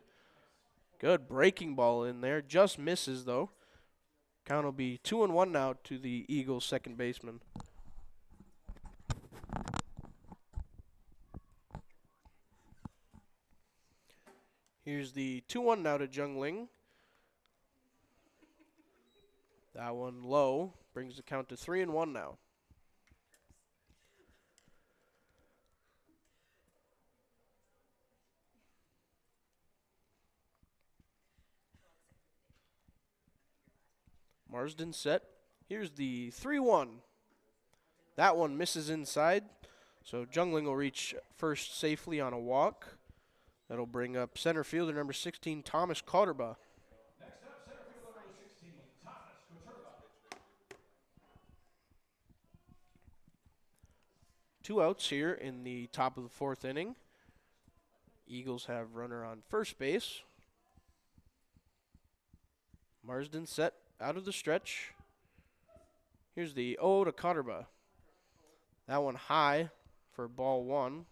Good breaking ball in there. Just misses, though. Count will be 2-1 now to the Eagles' second baseman. Here's the 2-1 now to Jungling. That one low. Brings the count to 3-1 now. Marsden set. Here's the 3-1. That one misses inside. So Jungling will reach first safely on a walk. That'll bring up center fielder number 16, Thomas Cotterba. Next up, center fielder number 16, Thomas Couturba. 2 outs here in the top of the 4th inning. Eagles have runner on first base. Marsden set out of the stretch. Here's the 0 to Cotterba. That one high for ball 1.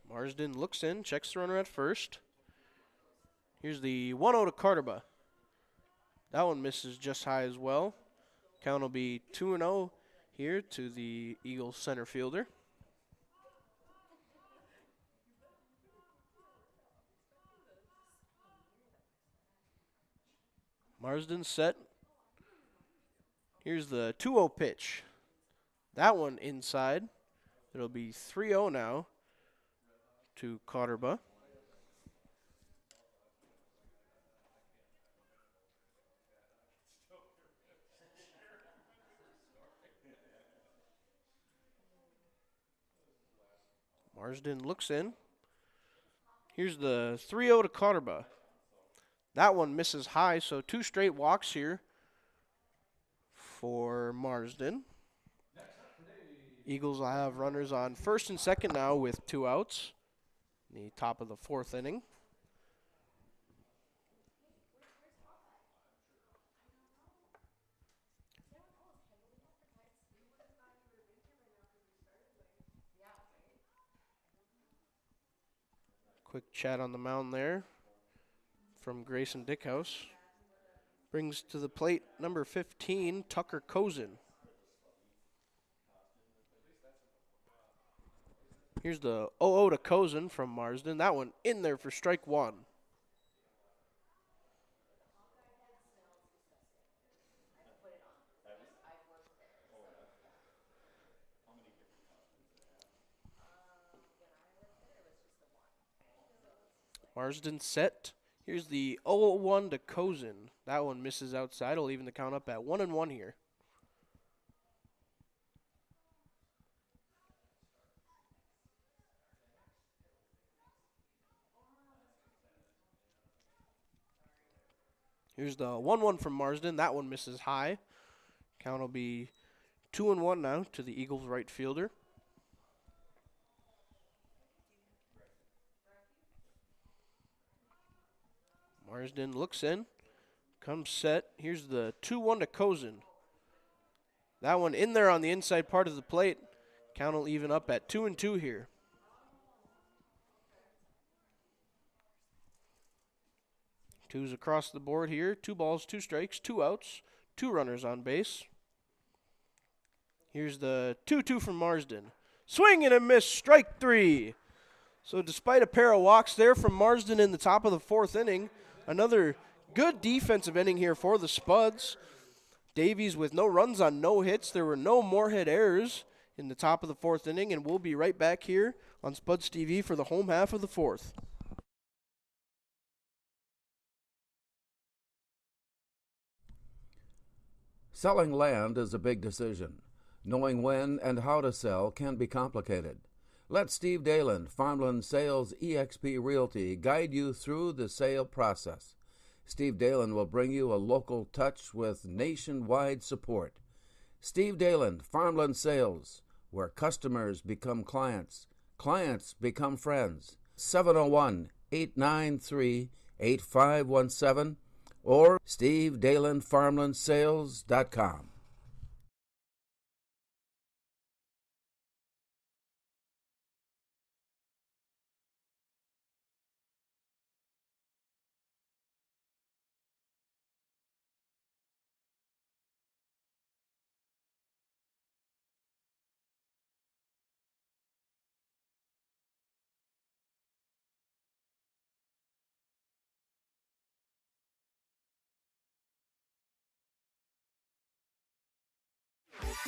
Marsden looks in, checks the runner at first. Here's the 1-0 to Cotterba. That one misses just high as well. Count will be 2-0 here to the Eagles center fielder. Marsden set. Here's the 2-0 pitch. That one inside. It'll be 3-0 now to Cotterba. Marsden looks in. Here's the 3-0 to Cotterba. That one misses high, so 2 straight walks here for Marsden. Eagles will have runners on first and second now with 2 outs. In the top of the 4th inning. Quick chat on the mound there from Grayson Dickhouse. Brings to the plate number 15, Tucker Kozin. Here's the 0-0 to Kozin from Marsden. That one in there for strike 1. Marsden set. Here's the 0-1 to Kozin. That one misses outside. Will even the count up at 1-1 here. Here's the 1-1 from Marsden. That one misses high. Count will be 2-1 now to the Eagles right fielder. Marsden looks in, comes set. Here's the 2-1 to Kozin. That one in there on the inside part of the plate. Count will even up at 2-2 here. Twos across the board here. 2 balls, 2 strikes, 2 outs, 2 runners on base. Here's the 2-2 from Marsden. Swing and a miss, strike 3. So despite a pair of walks there from Marsden in the top of the 4th inning, another good defensive inning here for the Spuds. Davies with no runs on no hits. There were no Moorhead errors in the top of the 4th inning, and we'll be right back here on Spuds TV for the home half of the 4th. Selling land is a big decision. Knowing when and how to sell can be complicated. Let Steve Dalen, Farmland Sales eXp Realty, guide you through the sale process. Steve Dalen will bring you a local touch with nationwide support. Steve Dalen, Farmland Sales, where customers become clients, clients become friends. 701-893-8517 or stevedalenfarmlandsales.com.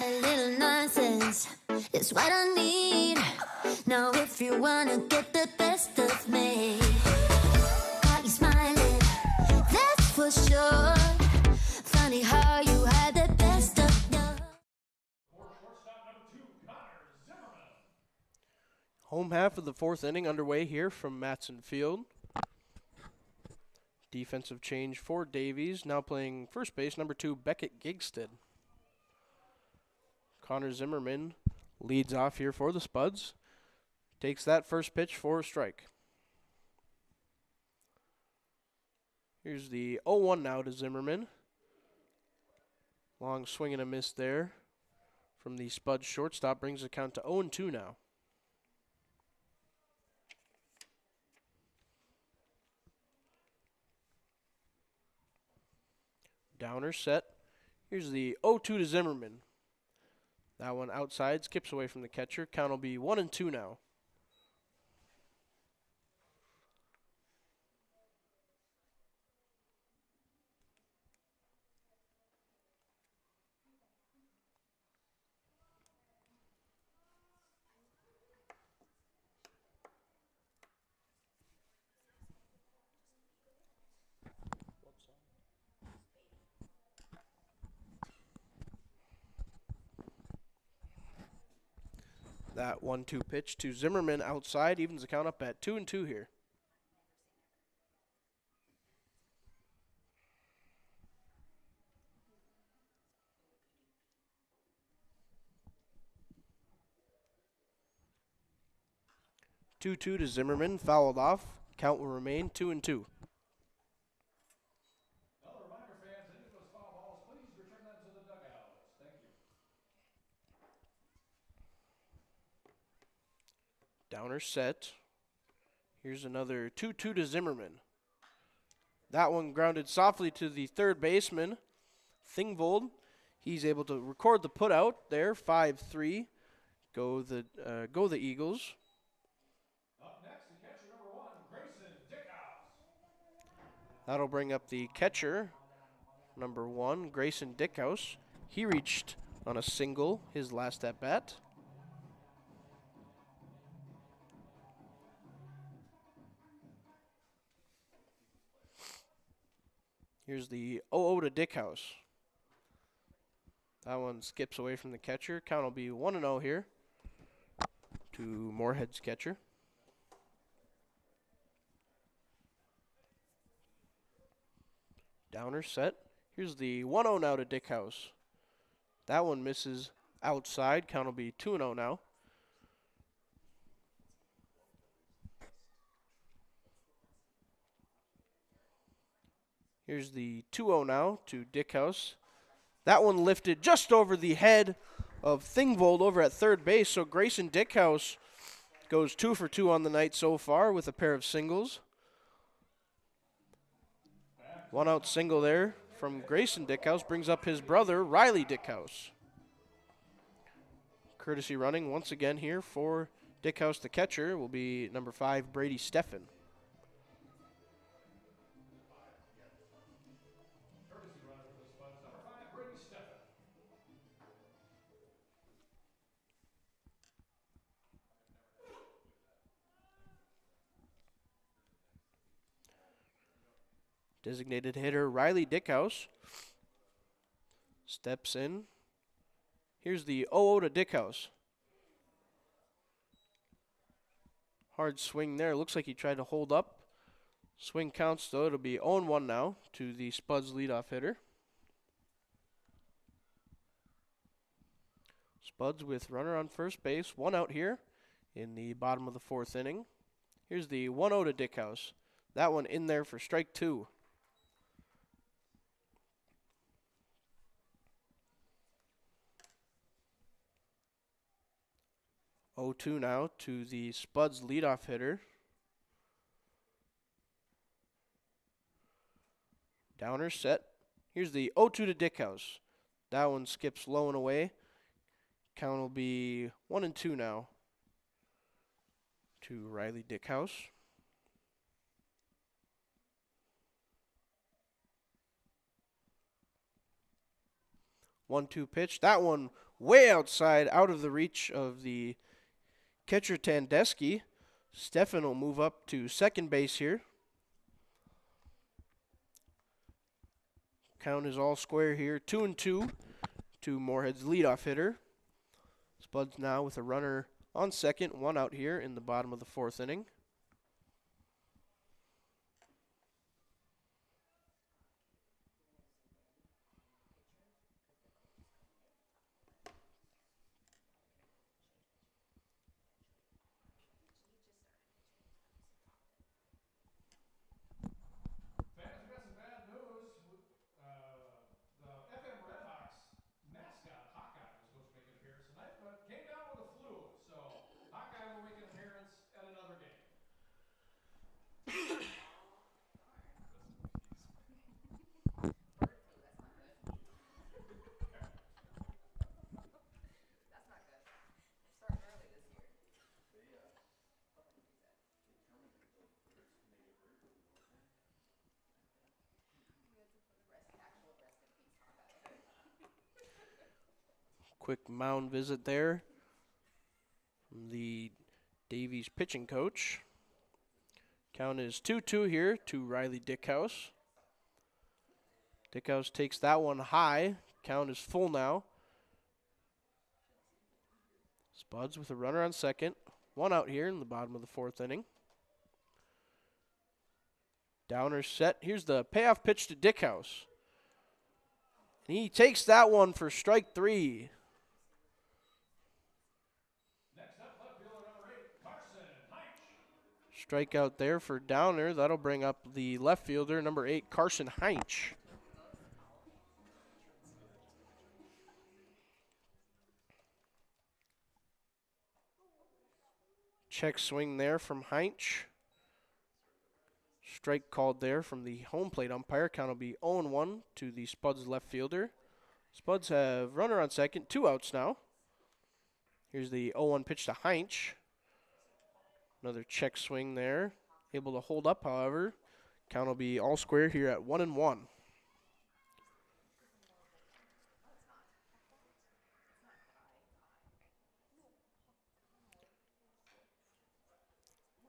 A little nonsense is what I need. Now if you wanna get the best of me, got you smiling, that's for sure. Funny how you had the best of me. Home half of the 4th inning underway here from Matson Field. Defensive change for Davies, now playing first base, number 2, Beckett Gigsted. Connor Zimmerman leads off here for the Spuds. Takes that first pitch for a strike. Here's the 0-1 now to Zimmerman. Long swing and a miss there from the Spuds shortstop. Brings the count to 0-2 now. Downer set. Here's the 0-2 to Zimmerman. That one outside, skips away from the catcher. Count will be 1-2 now. That 1-2 pitch to Zimmerman outside evens the count up at 2-2 here. Two-two to Zimmerman, fouled off. Count will remain 2-2. Another reminder, fans, any of those foul balls, please return them to the dugouts. Thank you. Downer set. Here's another 2-2 to Zimmerman. That one grounded softly to the third baseman, Thingvold. He's able to record the putout there, 5-3. Go the Eagles. Up next, the catcher number 1, Grayson Dickhouse. That'll bring up the catcher, number 1, Grayson Dickhouse. He reached on a single his last at bat. Here's the 0-0 to Dickhouse. That one skips away from the catcher. Count will be 1-0 here to Moorhead's catcher. Downer set. Here's the 1-0 now to Dickhouse. That one misses outside. Count will be 2-0 now. Here's the 2-0 now to Dickhouse. That one lifted just over the head of Thingvold over at third base. So Grayson Dickhouse goes 2 for 2 on the night so far with a pair of singles. 1-out single there from Grayson Dickhouse brings up his brother, Riley Dickhouse. Courtesy running once again here for Dickhouse, the catcher, will be number 5, Brady Steffen. Courtesy runner for the Spuds, number 5, Brady Steffen. Designated hitter Riley Dickhouse steps in. Here's the 0-0 to Dickhouse. Hard swing there. Looks like he tried to hold up. Swing counts, though. It'll be 0-1 now to the Spuds leadoff hitter. Spuds with runner on first base. 1 out here in the bottom of the 4th inning. Here's the 1-0 to Dickhouse. That one in there for strike 2. 0-2 now to the Spuds leadoff hitter. Downer set. Here's the 0-2 to Dickhouse. That one skips low and away. Count will be 1-2 now to Riley Dickhouse. One-two pitch. That one way outside, out of the reach of the catcher Tandeschi. Stefan will move up to second base here. Count is all square here. 2-2 to Moorhead's leadoff hitter. Spuds now with a runner on second. 1 out here in the bottom of the 4th inning. Quick mound visit there from the Davies pitching coach. Count is 2-2 here to Riley Dickhouse. Dickhouse takes that one high. Count is full now. Spuds with a runner on second. 1 out here in the bottom of the 4th inning. Downer set. Here's the payoff pitch to Dickhouse. And he takes that one for strike 3. Strikeout there for Downer. That'll bring up the left fielder, number 8, Carson Heinch. Check swing there from Heinch. Strike called there from the home plate umpire. Count will be 0-1 to the Spuds left fielder. Spuds have runner on second. 2 outs now. Here's the 0-1 pitch to Heinch. Another check swing there. Able to hold up, however. Count will be all square here at 1-1.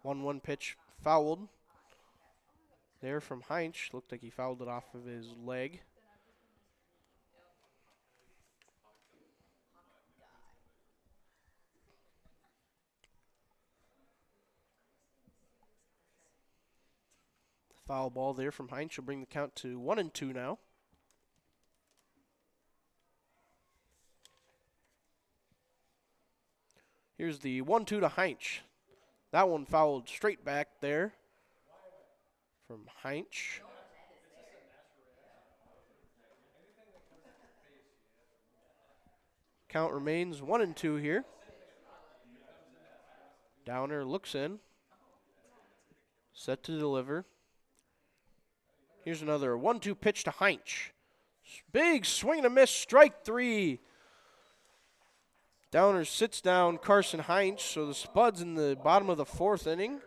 One pitch fouled there from Heinch. Looked like he fouled it off of his leg. Foul ball there from Heinz will bring the count to 1-2 now. Here's the 1-2 to Heinz. That one fouled straight back there from Heinz. Count remains 1-2 here. Downer looks in. Set to deliver. Here's another 1-2 pitch to Heinch. Big swing and a miss, strike 3. Downer sits down Carson Heinch, so the Spuds in the bottom of the 4th inning.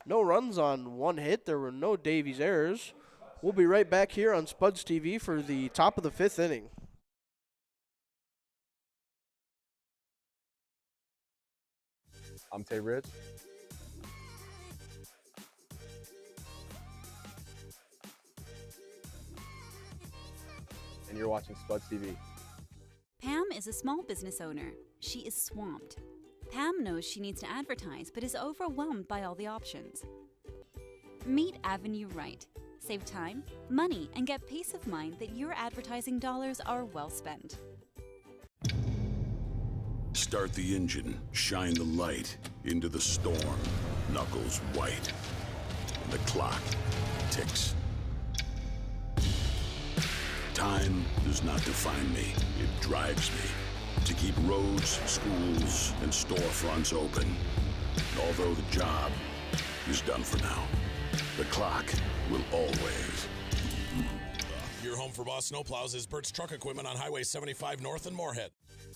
No runs on 1 hit. There were no Davies errors. We'll be right back here on Spuds TV for the top of the 5th inning. I'm Tay Rich. and you're watching Spuds TV. Pam is a small business owner. She is swamped. Pam knows she needs to advertise, but is overwhelmed by all the options. Meet Avenue Right. Save time, money, and get peace of mind that your advertising dollars are well spent. Start the engine, shine the light into the storm. Knuckles white. And the clock ticks. Time does not define me. It drives me to keep roads, schools, and storefronts open. Although the job is done for now, the clock will always. Your home for Boss Snowplows is Bert's Truck Equipment on Highway 75 North in Moorhead.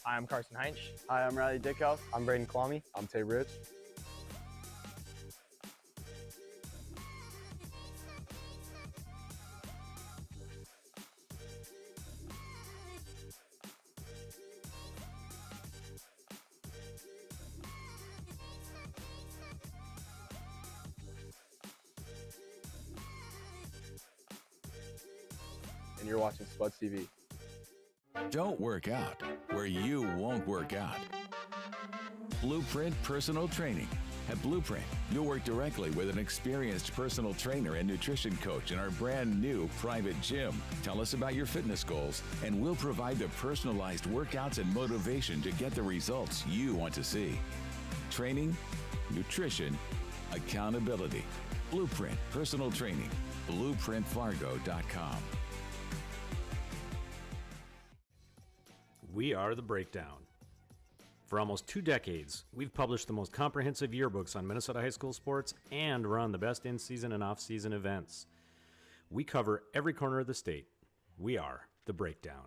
Hi, I'm Carson Heinz. Hi, I'm Riley Dickhouse. I'm Braden Kwame. I'm Tay Rich. And you're watching Spuds TV. Don't work out where you won't work out. Blueprint Personal Training. At Blueprint, you'll work directly with an experienced personal trainer and nutrition coach in our brand new private gym. Tell us about your fitness goals, and we'll provide the personalized workouts and motivation to get the results you want to see. Training, nutrition, accountability. Blueprint Personal Training. BlueprintFargo.com. We are The Breakdown. For almost 2 decades, we've published the most comprehensive yearbooks on Minnesota high school sports and run the best in-season and off-season events. We cover every corner of the state. We are The Breakdown.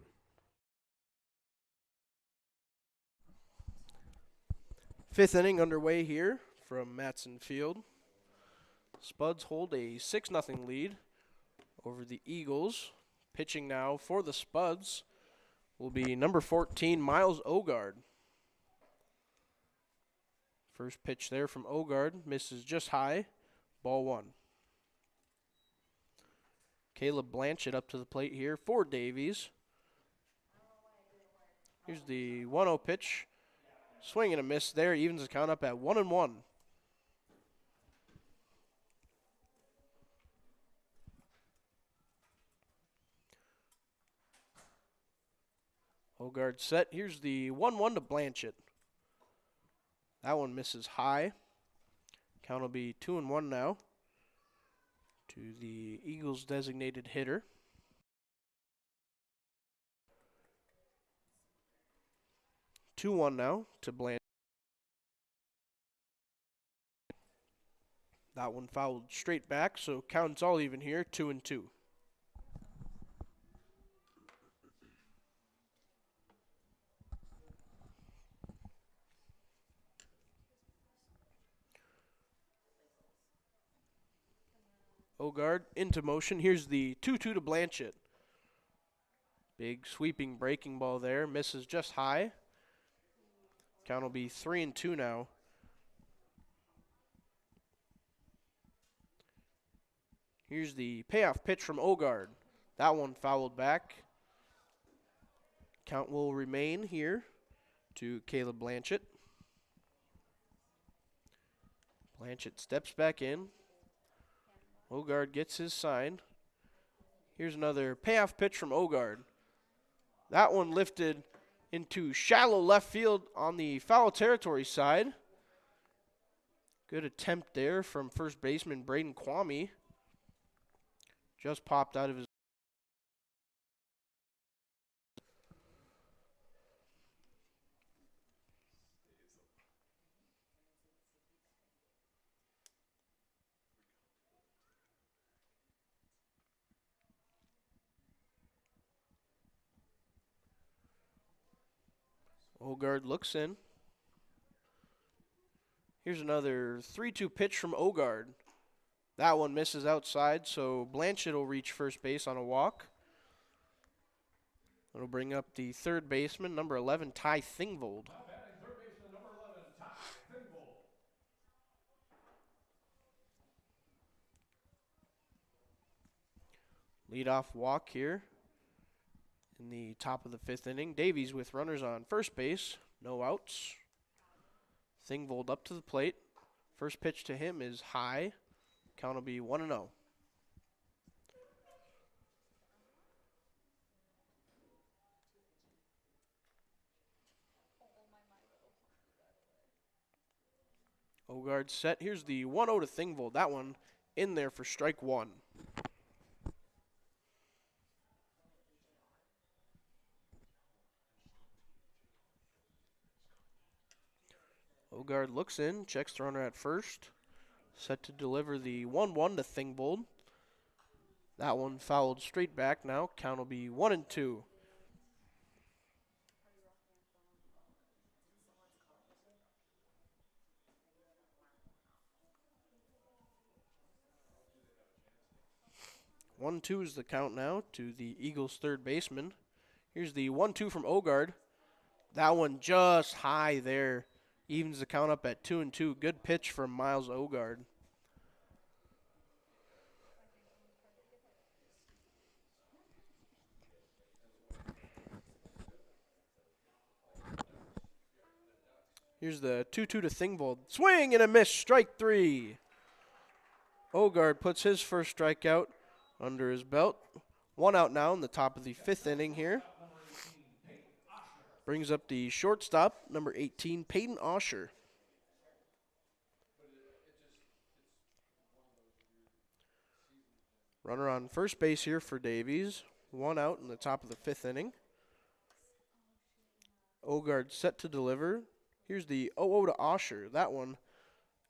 Fifth inning underway here from Matson Field. Spuds hold a 6-0 lead over the Eagles. Pitching now for the Spuds will be number 14, Miles Ogard. First pitch there from Ogard, misses just high, ball 1. Caleb Blanchett up to the plate here for Davies. Here's the 1-0 pitch. Swing and a miss there, evens the count up at 1-1. Ogard set. Here's the 1-1 to Blanchett. That one misses high. Count will be 2-1 now to the Eagles' designated hitter. Two-1 now to Blanchett. That one fouled straight back, so count's all even here, 2-2. Ogard into motion. Here's the 2-2 to Blanchett. Big sweeping breaking ball there. Misses just high. Count will be 3-2 now. Here's the payoff pitch from Ogard. That one fouled back. Count will remain here to Caleb Blanchett. Blanchett steps back in. Ogard gets his sign. Here's another payoff pitch from Ogard. That one lifted into shallow left field on the foul territory side. Good attempt there from first baseman Braden Kwame. Just popped out of his. Ogard looks in. Here's another 3-2 pitch from Ogard. That one misses outside, so Blanchett will reach first base on a walk. It'll bring up the third baseman, number 11, Ty Thingvold. Third baseman, number 11, Ty Thingvold. Leadoff walk here In the top of the 5th inning, Davies with runners on first base, no outs. Thingvold up to the plate. First pitch to him is high. Count will be 1-0. Ogard set. Here's the 1-0 to Thingvold. That one in there for strike one. Ogard looks in, checks the runner at first. Set to deliver the 1-1 to Thingvold. That one fouled straight back now. Count will be 1-2. One, 2 is the count now to the Eagles' third baseman. Here's the 1-2 from Ogard. That one just high there. Evens the count up at 2-2. Good pitch from Miles Ogard. Here's the 2-2 to Thingvold. Swing and a miss. Strike three. Ogard puts his first strikeout under his belt. One out now in the top of the 5th inning here. Brings up the shortstop, number 18, Peyton Osher. Runner on first base here for Davies. One out in the top of the 5th inning. Ogard set to deliver. Here's the 0-0 to Osher. That one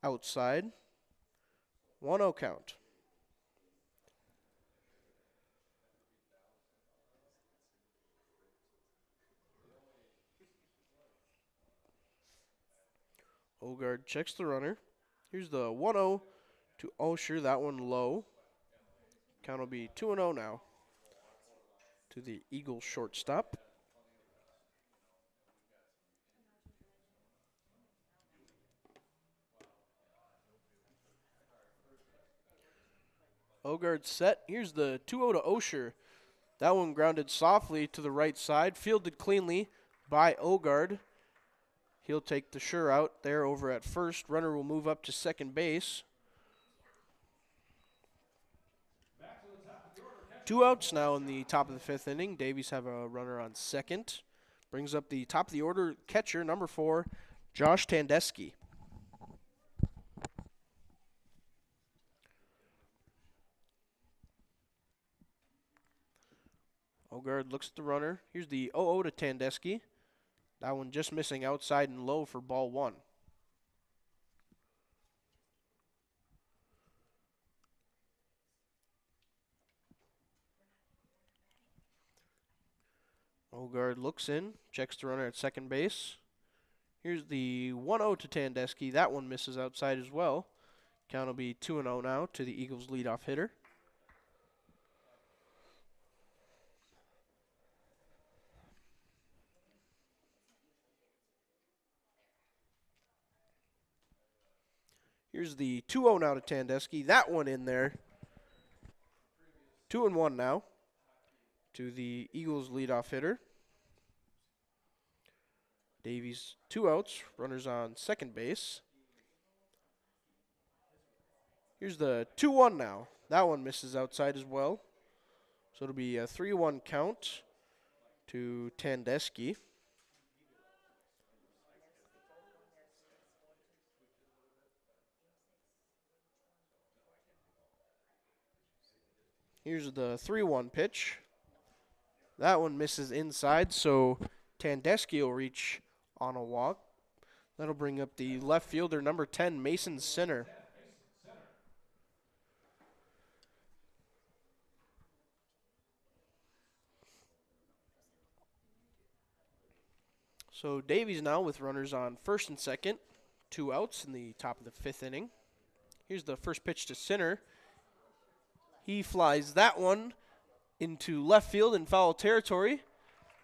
outside. 1-0 count. Ogard checks the runner. Here's the 1-0 to Osher. That one low. Count will be 2-0 now to the Eagles shortstop. Ogard set. Here's the 2-0 to Osher. That one grounded softly to the right side. Fielded cleanly by Ogard. He'll take the sure out there over at first. Runner will move up to second base. 2 outs now in the top of the 5th inning. Davies have a runner on second. Brings up the top of the order catcher, number 4, Josh Tandesky. Ogard looks at the runner. Here's the 0-0 to Tandesky. That one just missing outside and low for ball one. Ogard looks in, checks the runner at second base. Here's the 1-0 to Tandesky. That one misses outside as well. Count will be 2-0 now to the Eagles' leadoff hitter. Here's the 2-0 now to Tandesky. That one in there. 2-1 now to the Eagles' leadoff hitter. Davies, 2 outs. Runners on second base. Here's the 2-1 now. That one misses outside as well. So it'll be a 3-1 count to Tandesky. Here's the 3-1 pitch. That one misses inside, so Tandesky will reach on a walk. That'll bring up the left fielder, number 10, Mason Sinner. So Davies now with runners on first and second. 2 outs in the top of the 5th inning. Here's the first pitch to Sinner. He flies that one into left field in foul territory.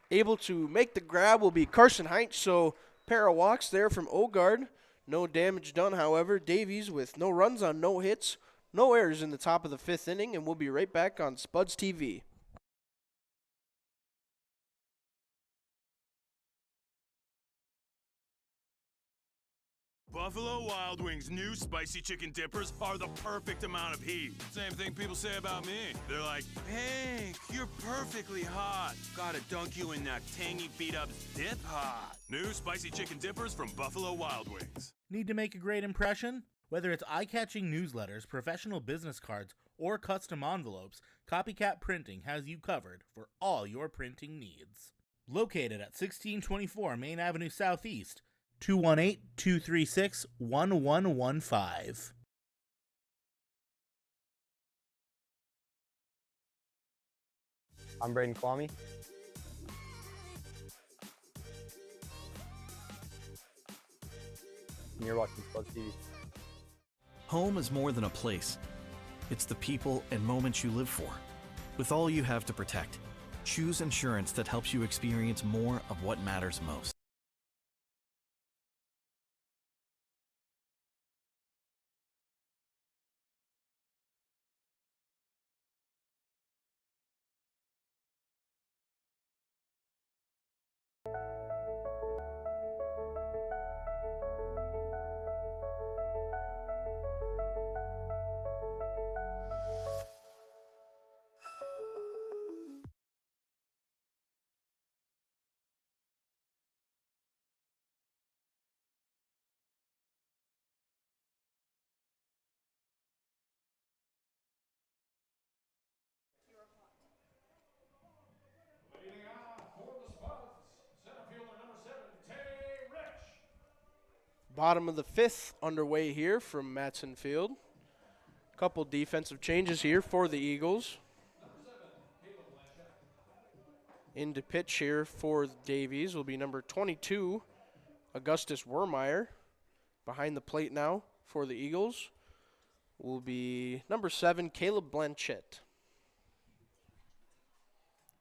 Able to make the grab will be Carson Heinz, so pair of walks there from Ogard. No damage done, however. Davies with no runs on no hits, no errors in the top of the 5th inning, and we'll be right back on Spuds TV. Buffalo Wild Wings' new spicy chicken dippers are the perfect amount of heat. Same thing people say about me. They're like, hey, you're perfectly hot. Gotta dunk you in that tangy beat-up dip hot. New spicy chicken dippers from Buffalo Wild Wings. Need to make a great impression? Whether it's eye-catching newsletters, professional business cards, or custom envelopes, Copycat Printing has you covered for all your printing needs. Located at 1624 Main Avenue Southeast, 218-236-1115. I'm Braden Kwame. And you're watching Spuds TV. Home is more than a place. It's the people and moments you live for. With all you have to protect, choose insurance that helps you experience more of what matters most. Leading off for the Spuds, center fielder number 7, Tay Rich. Bottom of the fifth underway here from Matson Field. Couple defensive changes here for the Eagles. Into pitch here for Davies will be number 22, Augustus Wermeyer. Behind the plate now for the Eagles will be number 7, Caleb Blanchett.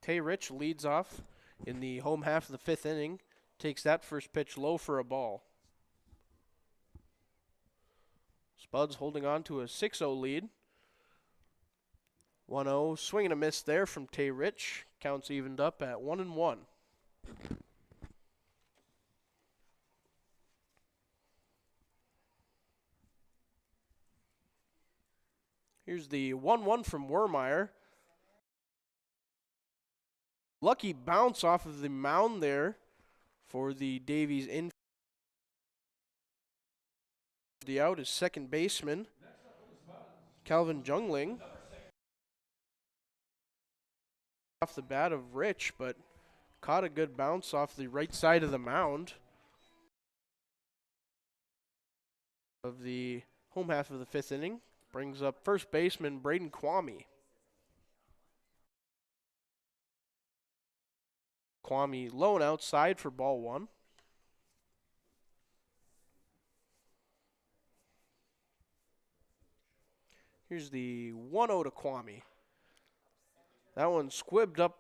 Tay Rich leads off in the home half of the fifth inning. Takes that first pitch low for a ball. Spuds holding on to a 6-0 lead. 1-0, swing and a miss there from Tay Rich. Counts evened up at 1-1. Here's the 1-1 from Wermeyer. Lucky bounce off of the mound there for the Davies infield. The out is second baseman Calvin Jungling. Off the bat of Rich, but caught a good bounce off the right side of the mound of the home half of the fifth inning. Brings up first baseman Braden Kwame. Kwame low and outside for ball one. Here's the 1-0 to Kwame. That one squibbed up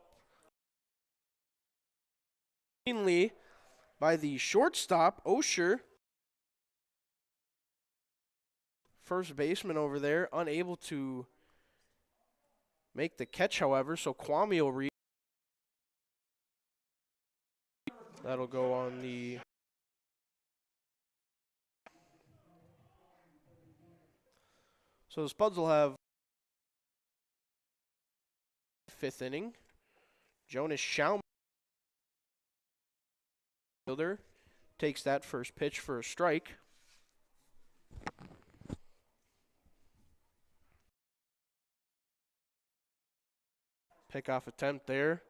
cleanly by the shortstop, Osher. First baseman over there, unable to make the catch, however, so Kwame will read. That'll go on the so the Spuds will have fifth inning. Jonas Schaum fielder takes that first pitch for a strike. Pickoff attempt there.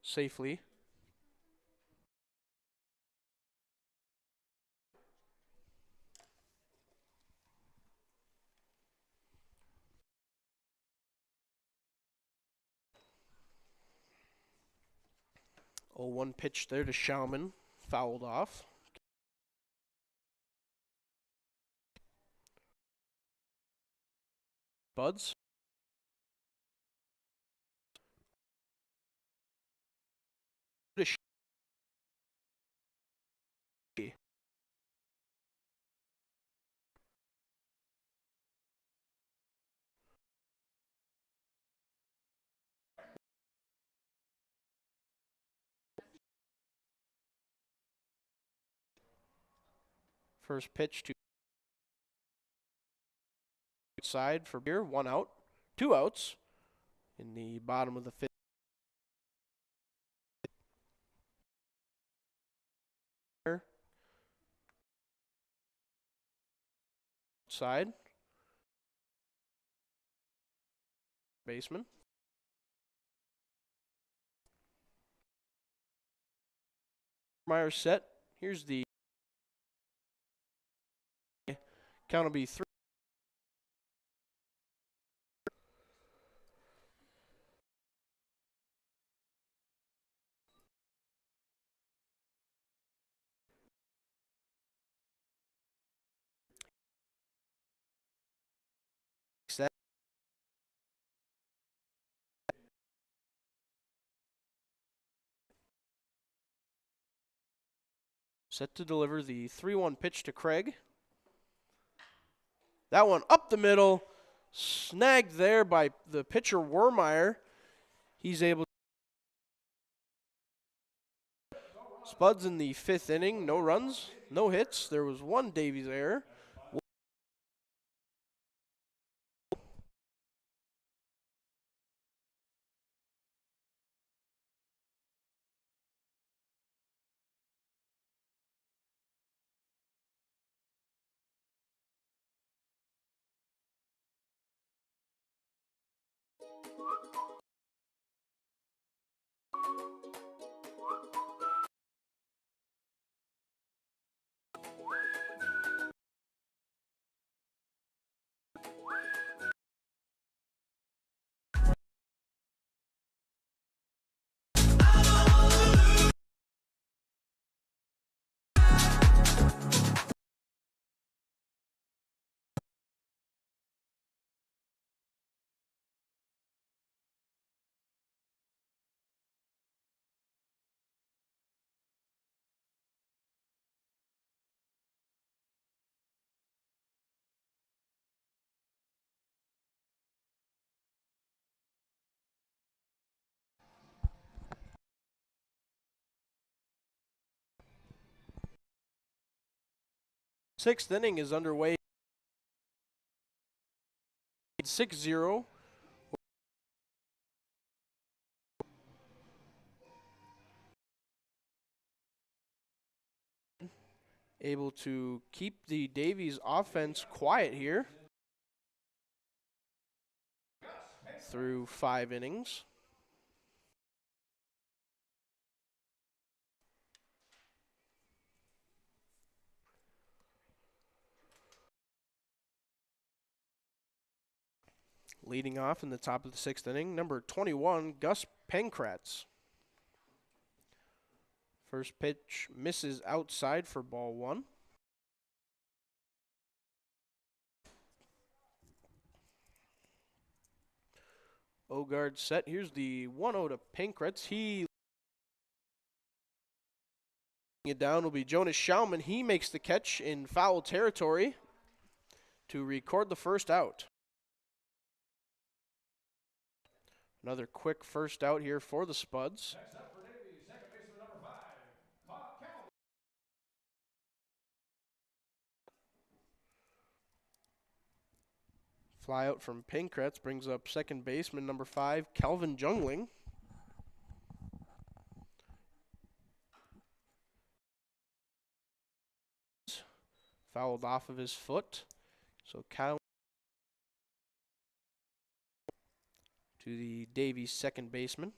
Safely. Oh, one pitch there to Schauman. Fouled off. Buds. First pitch to side for Beer, 1 out, 2 outs in the bottom of the 5th. Side. Baseman. Myers set. Here's the count will be 3. Set to deliver the 3-1 pitch to Craig. That one up the middle, snagged there by the pitcher Wermeyer. He's able to Spuds in the 5th inning, no runs, no hits. There was 1 Davies error. Sixth inning is underway. 6-0. Able to keep the Davies offense quiet here through 5 innings. Leading off in the top of the 6th inning, number 21, Gus Pankratz. First pitch misses outside for ball 1. Ogard set. Here's the 1-0 to Pankratz. He it down will be Jonas Schaumann. He makes the catch in foul territory to record the first out. Another quick first out here for the Spuds. Next up for Davies, second baseman number 5, Bob Calvin. Fly out from Pankratz brings up second baseman number 5, Calvin Jungling. Fouled off of his foot. So Cal to the Davies second baseman.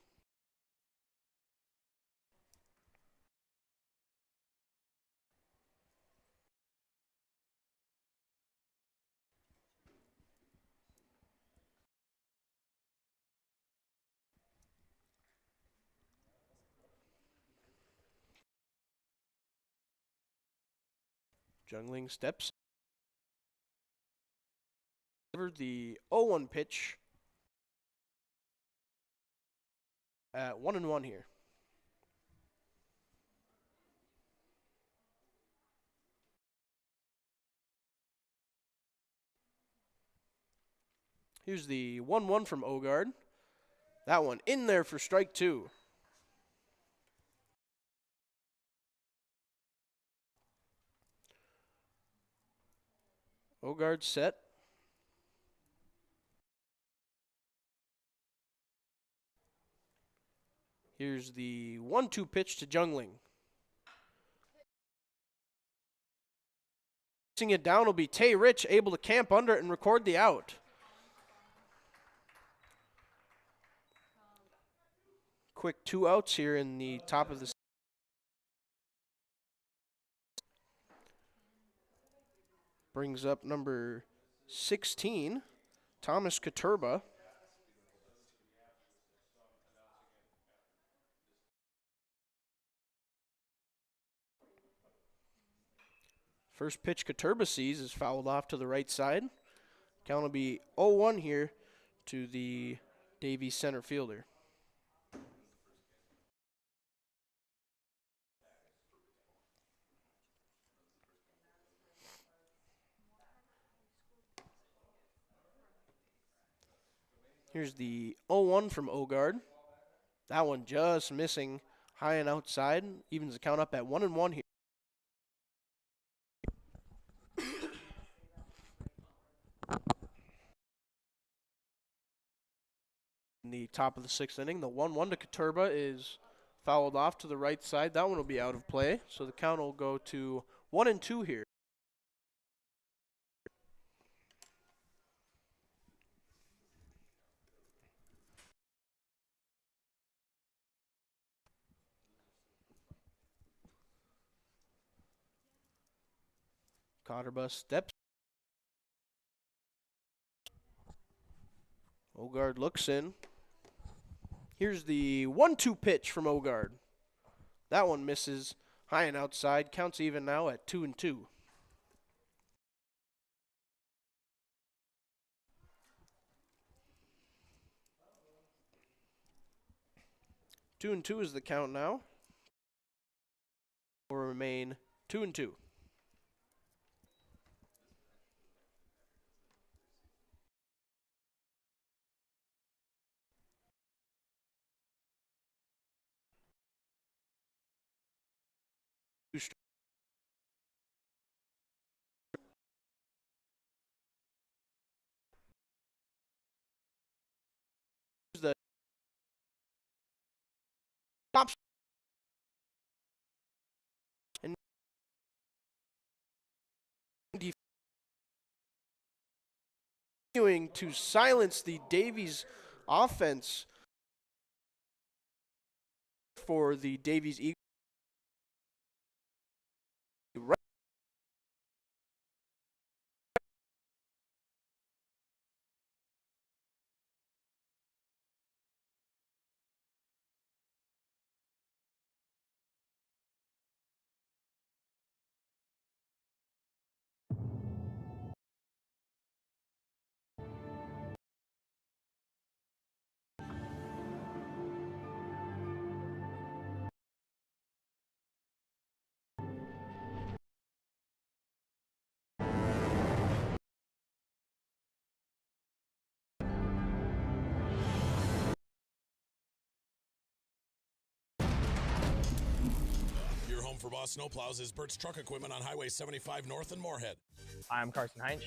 Jungling steps. Delivered the 0-1 pitch at 1-1 here. Here's the 1-1 from Ogard. That one in there for strike 2. Ogard set. Here's the 1-2 pitch to Jungling. Chasing it down will be Tay Rich, able to camp under it and record the out. Quick 2 outs here in the top of the. Brings up number 16, Thomas Katurba. First pitch Katurba sees is fouled off to the right side. Count will be 0-1 here to the Davies center fielder. Here's the 0-1 from Ogard. That one just missing high and outside. Evens the count up at 1-1 here. In the top of the 6th inning, the 1-1 to Katurba is fouled off to the right side. That one will be out of play, so the count will go to 1-2 here. Katurba steps. Ogard looks in. Here's the 1-2 pitch from Ogard. That one misses high and outside. Counts even now at 2-2. 2-2 is the count now. Will remain 2-2. The top and continuing to silence the Davies offense for the Davies Eagles. Your home for Boss Snowplows is Bert's Truck Equipment on Highway 75 North in Moorhead. I'm Carson Heinz.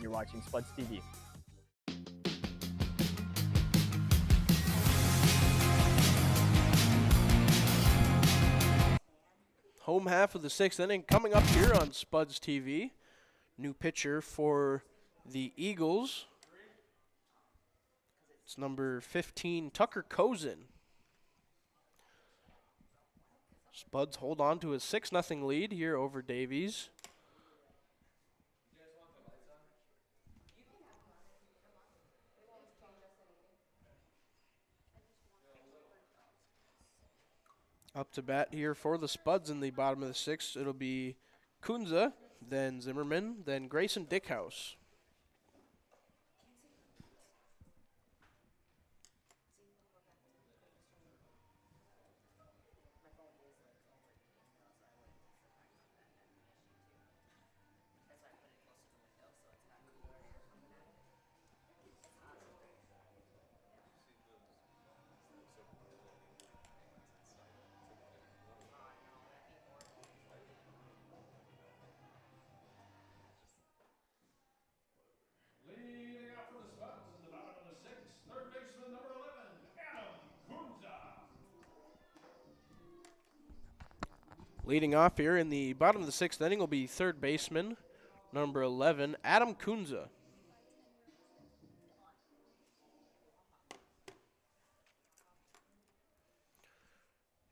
You're watching Spuds TV. Home half of the 6th inning coming up here on Spuds TV. New pitcher for the Eagles. It's number 15, Tucker Kozin. Spuds hold on to a 6-0 lead here over Davies. Up to bat here for the Spuds in the bottom of the 6th. It'll be Kunza, then Zimmerman, then Grayson Dickhouse. Leading off here in the bottom of the 6th inning will be third baseman, number 11, Adam Kunza.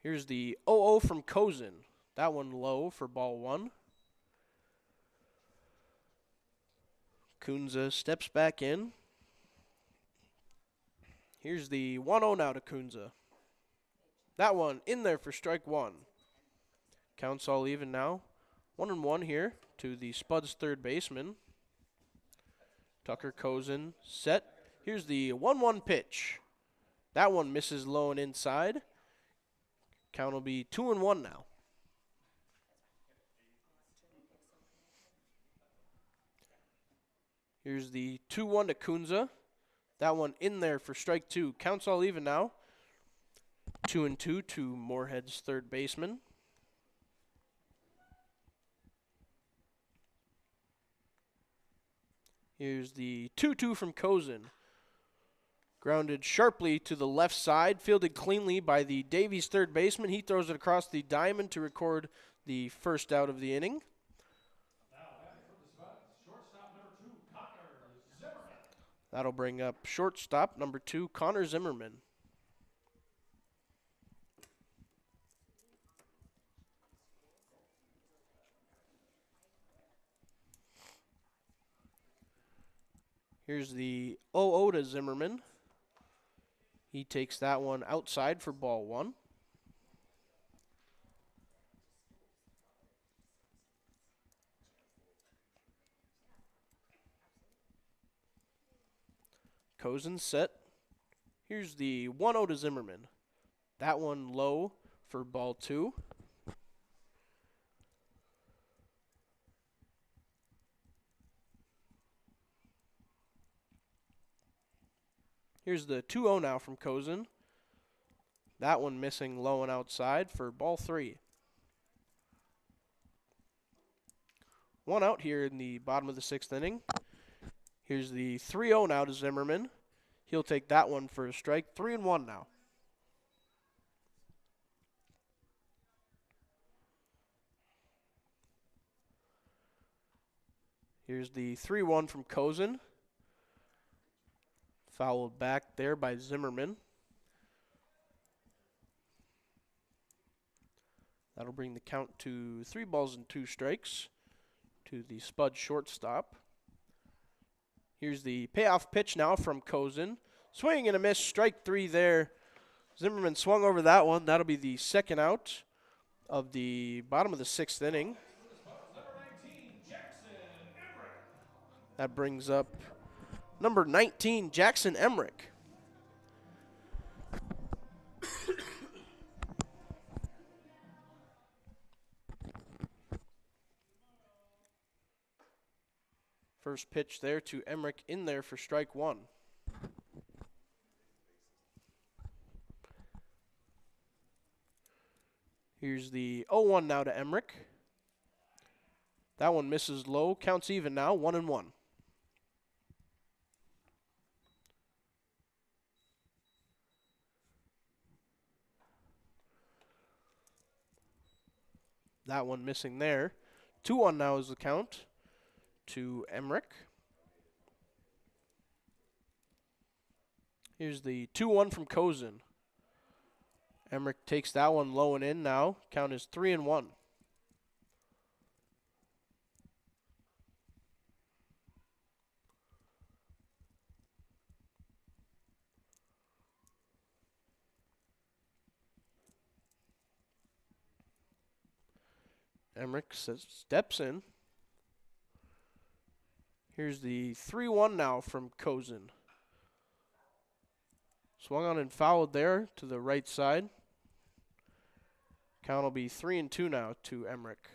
Here's the 0-0 from Kozin. That one low for ball 1. Kunza steps back in. Here's the 1-0 now to Kunza. That one in there for strike 1. Counts all even now. 1-1 here to the Spuds third baseman. Tucker Kozin set. Here's the 1-1 pitch. That one misses low and inside. Count will be 2-1 now. Here's the 2-1 to Kunza. That one in there for strike 2. Counts all even now. 2-2 to Moorhead's third baseman. Here's the 2-2 from Kozin. Grounded sharply to the left side, fielded cleanly by the Davies third baseman. He throws it across the diamond to record the first out of the inning. That'll bring up shortstop number 2, Connor Zimmerman. Here's the 0-0 to Zimmerman. He takes that one outside for ball 1. Kozin set. Here's the 1-0 to Zimmerman. That one low for ball 2. Here's the 2-0 now from Kozin. That one missing low and outside for ball 3. 1 out here in the bottom of the 6th inning. Here's the 3-0 now to Zimmerman. He'll take that one for a strike. 3-1 now. Here's the 3-1 from Kozin. Fouled back there by Zimmerman. That'll bring the count to 3 balls and 2 strikes to the Spud shortstop. Here's the payoff pitch now from Kozin. Swing and a miss, strike 3 there. Zimmerman swung over that one. That'll be the second out of the bottom of the 6th inning. That brings up number 19, Jackson Emmerich. First pitch there to Emmerich in there for strike 1. Here's the 0-1 now to Emmerich. That one misses low. Counts even now, 1-1. That one missing there. 2-1 now is the count to Emmerich. Here's the 2-1 from Kozin. Emmerich takes that one low and in now. Count is 3-1. Emmerich steps in. Here's the 3-1 now from Kozin. Swung on and fouled there to the right side. Count will be 3-2 now to Emmerich.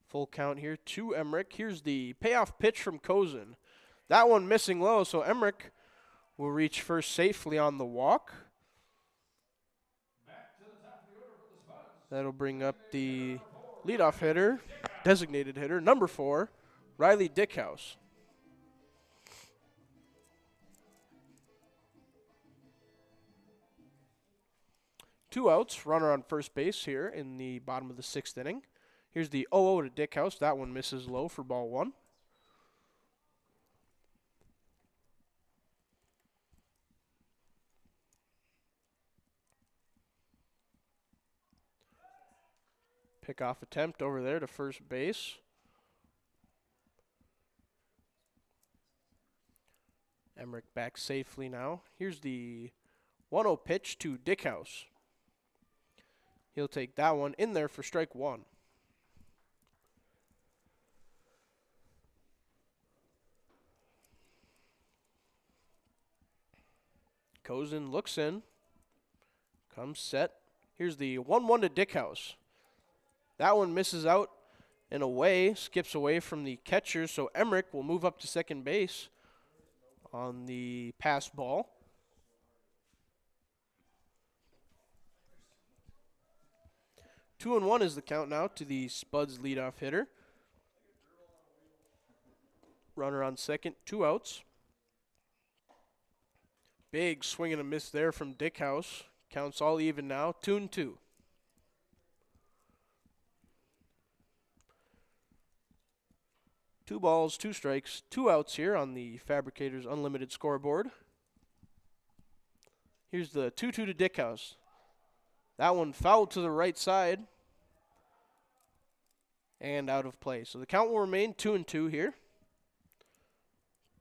Full count here to Emmerich. Here's the payoff pitch from Kozin. That one missing low, so Emmerich will reach first safely on the walk. That'll bring up the leadoff hitter, designated hitter, number 4, Riley Dickhouse. 2 outs, runner on first base here in the bottom of the 6th inning. Here's the 0-0 to Dickhouse. That one misses low for ball 1. Pickoff attempt over there to first base. Emmerich back safely now. Here's the 1-0 pitch to Dickhouse. He'll take that one in there for strike 1. Kozin looks in. Comes set. Here's the 1-1 to Dickhouse. That one misses out and away, skips away from the catcher, so Emmerich will move up to second base on the pass ball. Two and 1 is the count now to the Spuds leadoff hitter. Runner on second, 2 outs. Big swing and a miss there from Dickhouse. Counts all even now, 2-2. Two balls, 2 strikes, 2 outs here on the Fabricators Unlimited scoreboard. Here's the 2-2 to Dickhouse. That one fouled to the right side and out of play. So the count will remain 2-2 here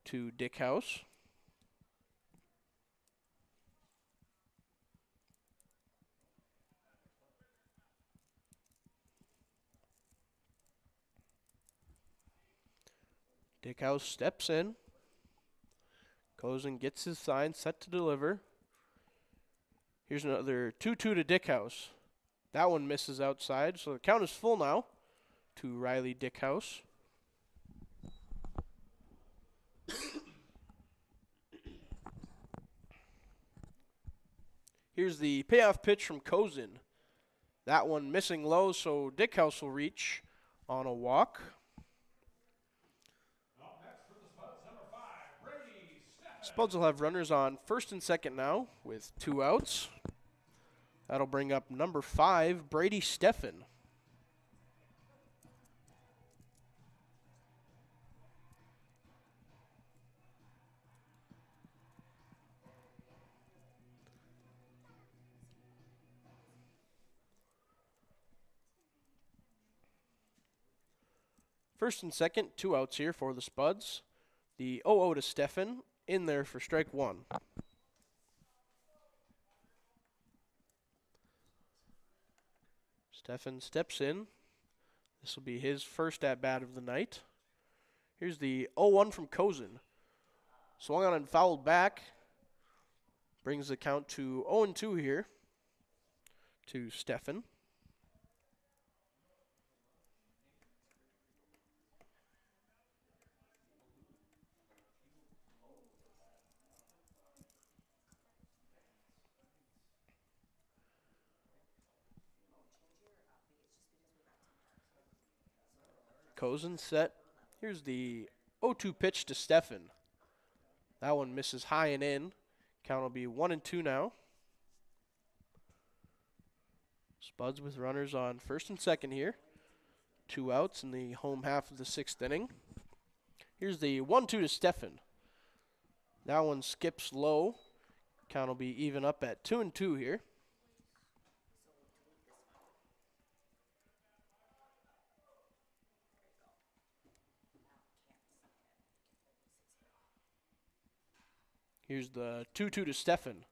to Dickhouse. Dickhouse steps in. Kozin gets his sign set to deliver. Here's another 2-2 to Dickhouse. That one misses outside, so the count is full now to Riley Dickhouse. Here's the payoff pitch from Kozin. That one missing low, so Dickhouse will reach on a walk. Spuds will have runners on first and second now with 2 outs. That'll bring up number 5, Brady Steffen. First and second, 2 outs here for the Spuds. The 0-0 to Steffen in there for strike 1. Steffen steps in. This will be his first at-bat of the night. Here's the 0-1 from Kozin. Swung on and fouled back. Brings the count to 0-2 here to Steffen. Kozin set. Here's the 0-2 pitch to Steffen. That one misses high and in. Count will be 1-2 now. Spuds with runners on first and second here. 2 outs in the home half of the 6th inning. Here's the 1-2 to Steffen. That one skips low. Count will be even up at 2-2 here. Here's the 2-2 to Steffen.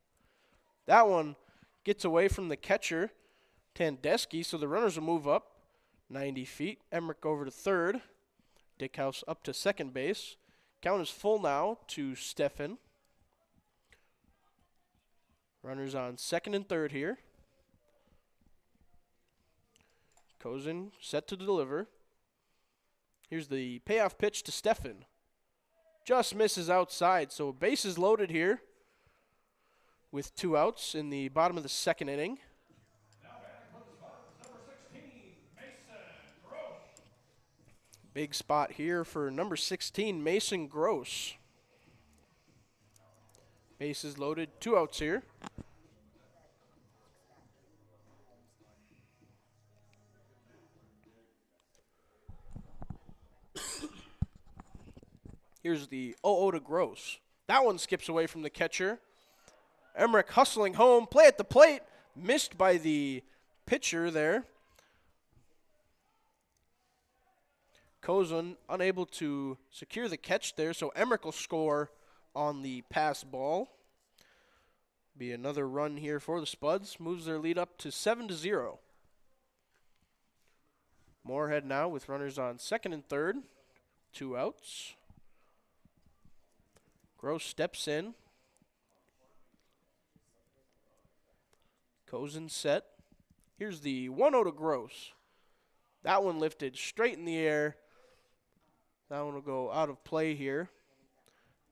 That one gets away from the catcher, Tandeschi, so the runners will move up 90 feet. Emmerich over to third. Dickhouse up to second base. Count is full now to Steffen. Runners on second and third here. Kozin set to deliver. Here's the payoff pitch to Steffen. Just misses outside, so bases loaded here with 2 outs in the bottom of the 2nd inning. Big spot here for number 16, Mason Gross. Bases loaded, 2 outs here. Here's the 0-0 to Gross. That one skips away from the catcher. Emmerich hustling home. Play at the plate. Missed by the pitcher there. Kozun unable to secure the catch there, so Emmerich will score on the pass ball. Be another run here for the Spuds. Moves their lead up to 7-0. Moorhead now with runners on second and third. 2 outs. Gross steps in. Kozun set. Here's the 1-0 to Gross. That one lifted straight in the air. That one will go out of play here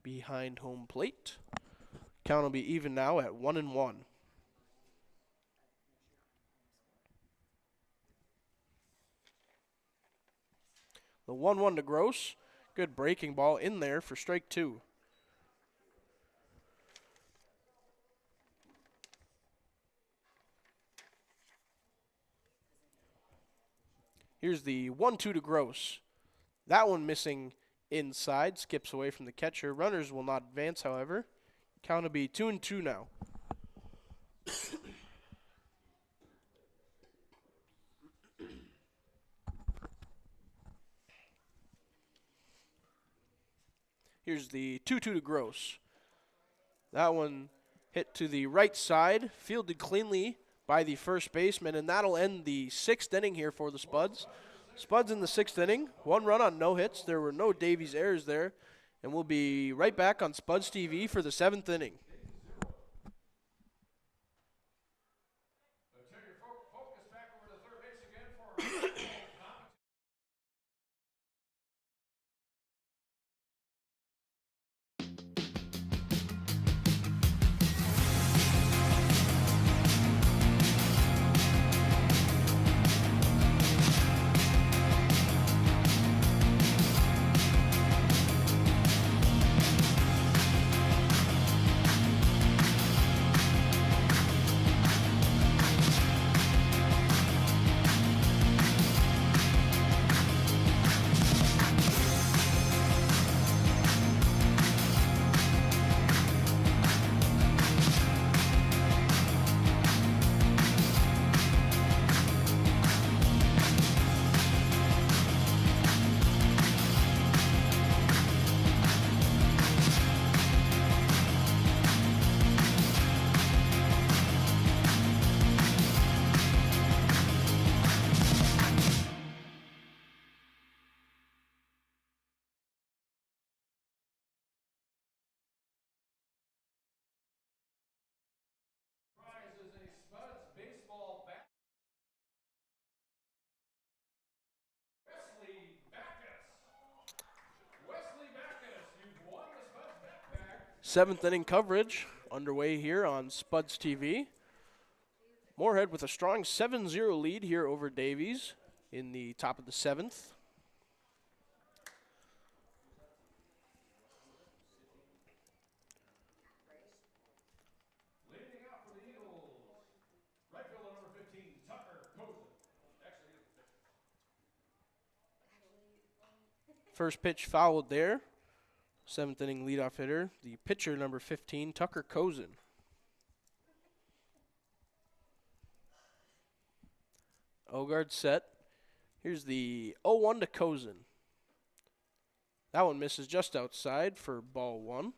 behind home plate. Count will be even now at 1-1. The 1-1 to Gross. Good breaking ball in there for strike 2. Here's the 1-2 to Gross. That one missing inside. Skips away from the catcher. Runners will not advance, however. Count will be 2-2 now. Here's the 2-2 to Gross. That one hit to the right side, fielded cleanly by the first baseman, and that'll end the 6th inning here for the Spuds. Spuds in the 6th inning, 1 run on no hits. There were no Davies errors there, and we'll be right back on Spuds TV for the 7th inning. Turn your focus back over to third base again for prizes a Spuds baseball bat. Wesley Backus, you've won the Spuds backpack. 7th inning coverage underway here on Spuds TV. Moorhead with a strong 7-0 lead here over Davies in the top of the 7th. Leading out for the Eagles, right fielder number 15, Tucker Kozun. First pitch fouled there. 7th inning leadoff hitter, the pitcher number 15, Tucker Kozun. Ogard set. Here's the 0-1 to Kozun. That one misses just outside for ball 1.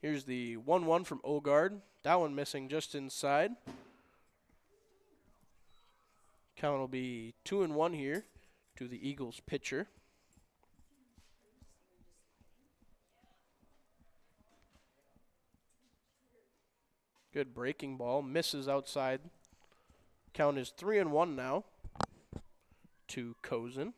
Here's the 1-1 from Ogard. That one missing just inside. Count will be 2-1 here to the Eagles pitcher. Good breaking ball. Misses outside. Count is 3-1 now to Kozun.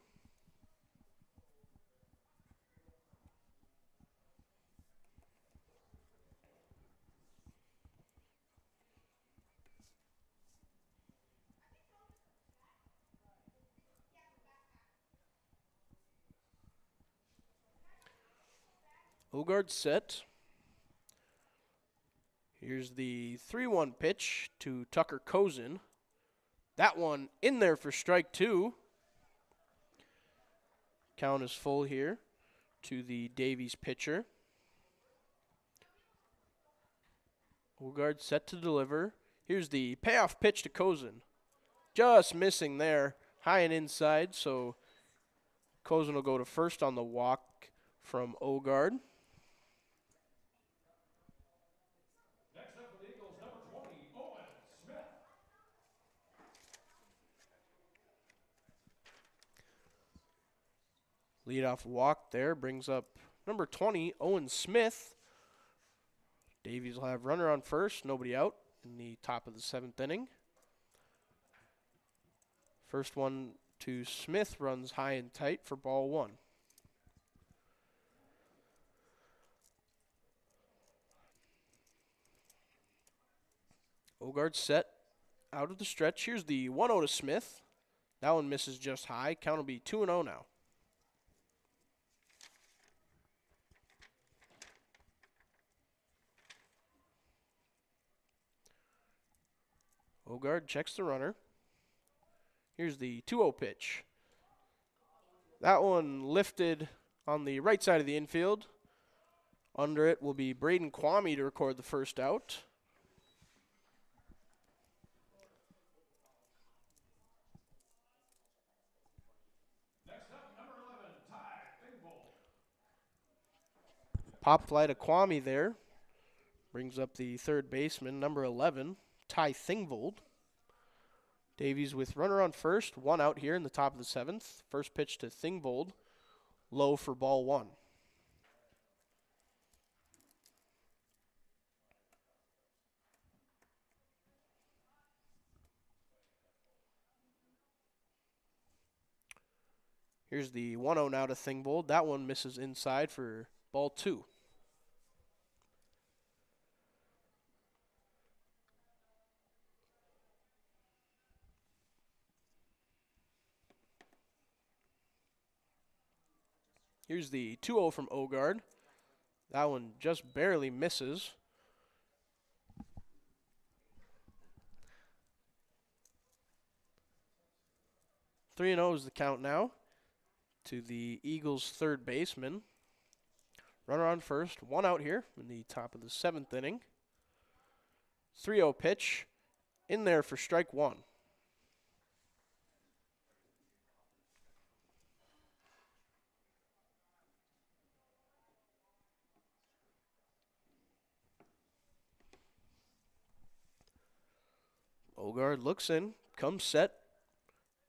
Ogard set. Here's the 3-1 pitch to Tucker Kozin. That one in there for strike 2. Count is full here to the Davies pitcher. Ogard set to deliver. Here's the payoff pitch to Kozin. Just missing there. High and inside, so Kozin will go to first on the walk from Ogard. Next up for the Eagles, number 20, Owen Smith. Leadoff walk there brings up number 20, Owen Smith. Davies will have runner on first, nobody out in the top of the 7th inning. First one to Smith runs high and tight for ball 1. Ogard set out of the stretch. Here's the 1-0 to Smith. That one misses just high. Count will be 2-0 now. Ogard checks the runner. Here's the 2-0 pitch. That one lifted on the right side of the infield. Under it will be Braden Kwame to record the first out. Next up, number 11, Ty Thingvold. Pop fly to Kwame there. Brings up the third baseman, number 11, Ty Thingvold. Davies with runner on first, 1 out here in the top of the 7th. First pitch to Thingvold, low for ball 1. Here's the 1-0 now to Thingvold. That one misses inside for ball 2. Here's the 2-0 from Ogard. That one just barely misses. Three and 0 is the count now to the Eagles' third baseman. Runner on first, 1 out here in the top of the 7th inning. 3-0 pitch in there for strike 1. Ogard looks in, comes set.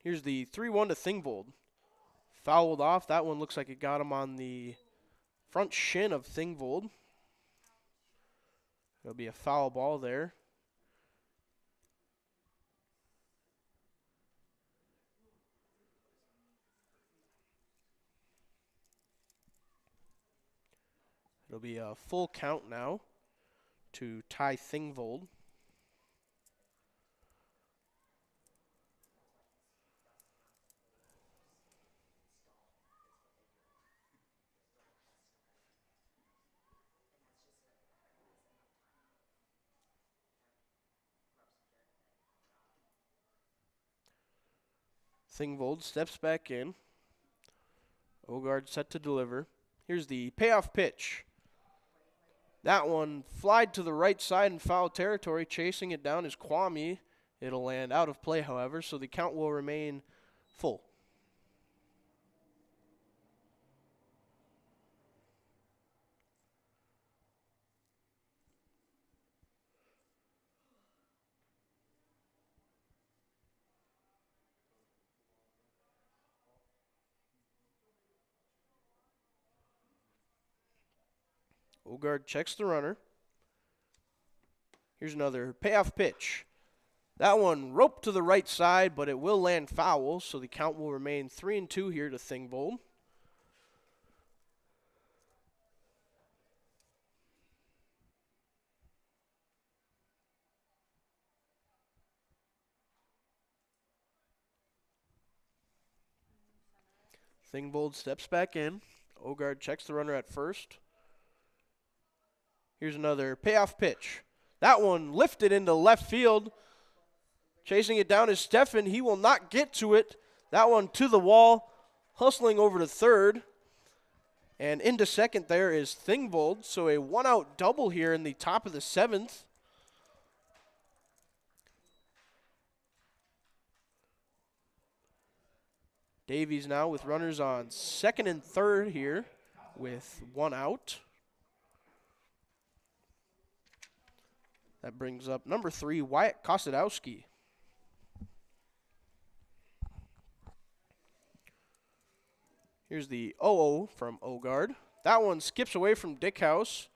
Here's the 3-1 to Thingvold. Fouled off. That one looks like it got him on the front shin of Thingvold. There'll be a foul ball there. It'll be a full count now to Ty Thingvold. Thingvold steps back in. Ogard set to deliver. Here's the payoff pitch. That one flied to the right side in foul territory. Chasing it down is Kwame. It'll land out of play, however, so the count will remain full. Ogard checks the runner. Here's another payoff pitch. That one roped to the right side, but it will land foul, so the count will remain 3-2 here to Thingvold. Thingvold steps back in. Ogard checks the runner at first. Here's another payoff pitch. That one lifted into left field. Chasing it down is Steffen. He will not get to it. That one to the wall. Hustling over to third. And into second there is Thingvold. So a one-out double here in the top of the 7th. Davies now with runners on second and third here with one out. That brings up number 3, Wyatt Kostadowski. Here's the 0-0 from Ogard. That one skips away from Dickhouse.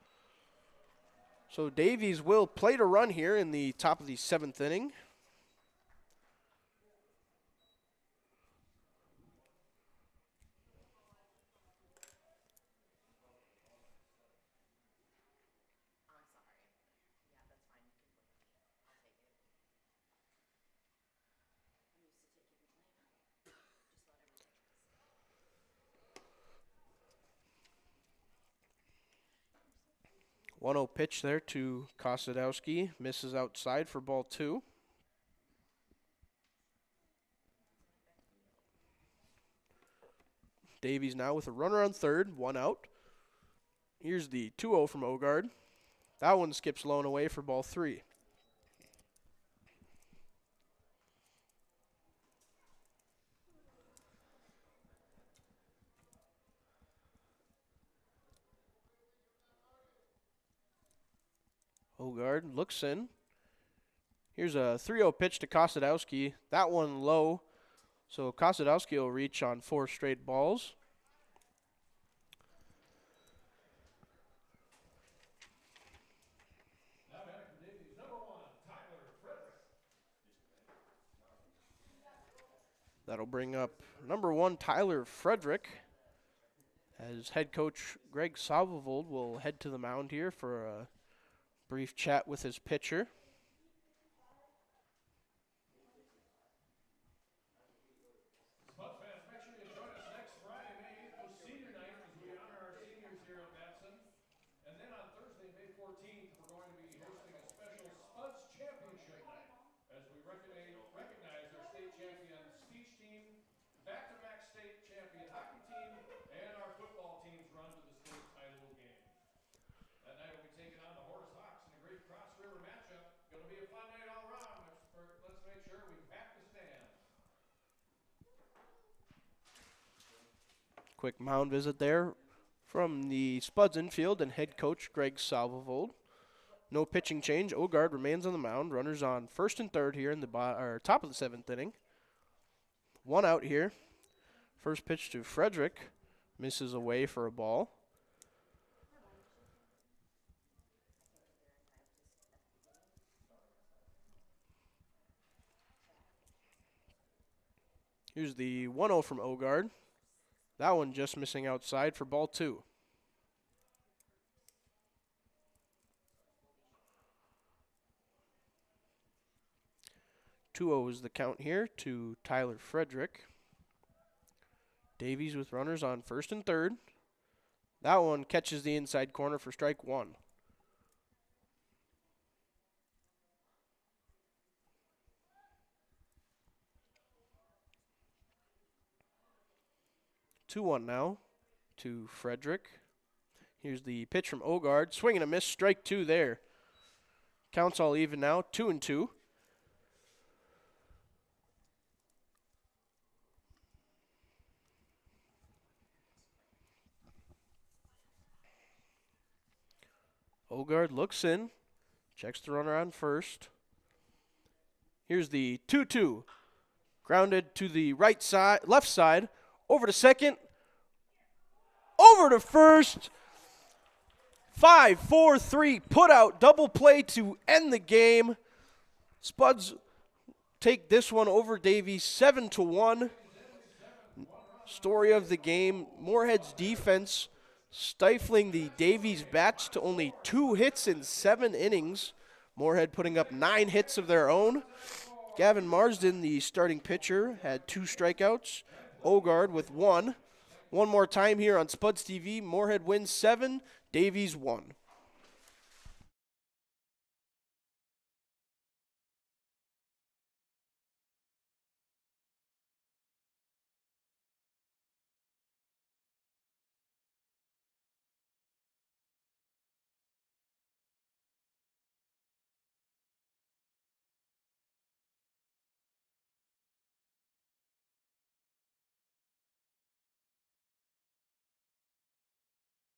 So Davies will play to run here in the top of the 7th inning. One 1-0 pitch there to Kostadowski. Misses outside for ball 2. Davies now with a runner on third, one out. Here's the 2-0 from Ogard. That one skips low and away for ball 3. Ogard looks in. Here's a 3-0 pitch to Kostadowski. That one low. So Kostadowski will reach on 4 straight balls. Now batting for Davies, number 1, Tyler Frederick. That'll bring up number 1, Tyler Frederick, as head coach Greg Salvovold will head to the mound here for a brief chat with his pitcher. Buds fans, make sure you join us next Friday, May 8th, with senior night as we honor our seniors here at Matson. And then on Thursday, May 14th, we're going to be hosting a special Spuds Championship night as we recognize our state champion speech team, back-to-back state champion hockey team, and our football team's run to the state title game. That night we'll be taking on the Horace Hawks in a great Cross River matchup. Going to be a fun night all around. Let's make sure we pack the stand. Quick mound visit there from the Spuds infield and head coach Greg Salvovold. No pitching change. Ogard remains on the mound. Runners on first and third here in the top of the 7th inning. One out here. First pitch to Frederick. Misses away for a ball. Here's the 1-0 from Ogard. That one just missing outside for ball 2. 2-0 is the count here to Tyler Frederick. Davies with runners on first and third. That one catches the inside corner for strike 1. Two 2-1 now to Frederick. Here's the pitch from Ogard. Swing and a miss. Strike 2 there. Counts all even now. 2-2. Ogard looks in. Checks the runner on first. Here's the 2-2. Grounded to the right side, left side. Over to second. Over to first. 5-4-3 put out double play to end the game. Spuds take this one over Davies 7-1. Story of the game, Moorhead's defense stifling the Davies bats to only 2 hits in 7 innings. Moorhead putting up 9 hits of their own. Gavin Marsden, the starting pitcher, had 2 strikeouts. Ogard with 1. One more time here on Spuds TV. Moorhead wins 7, Davies 1.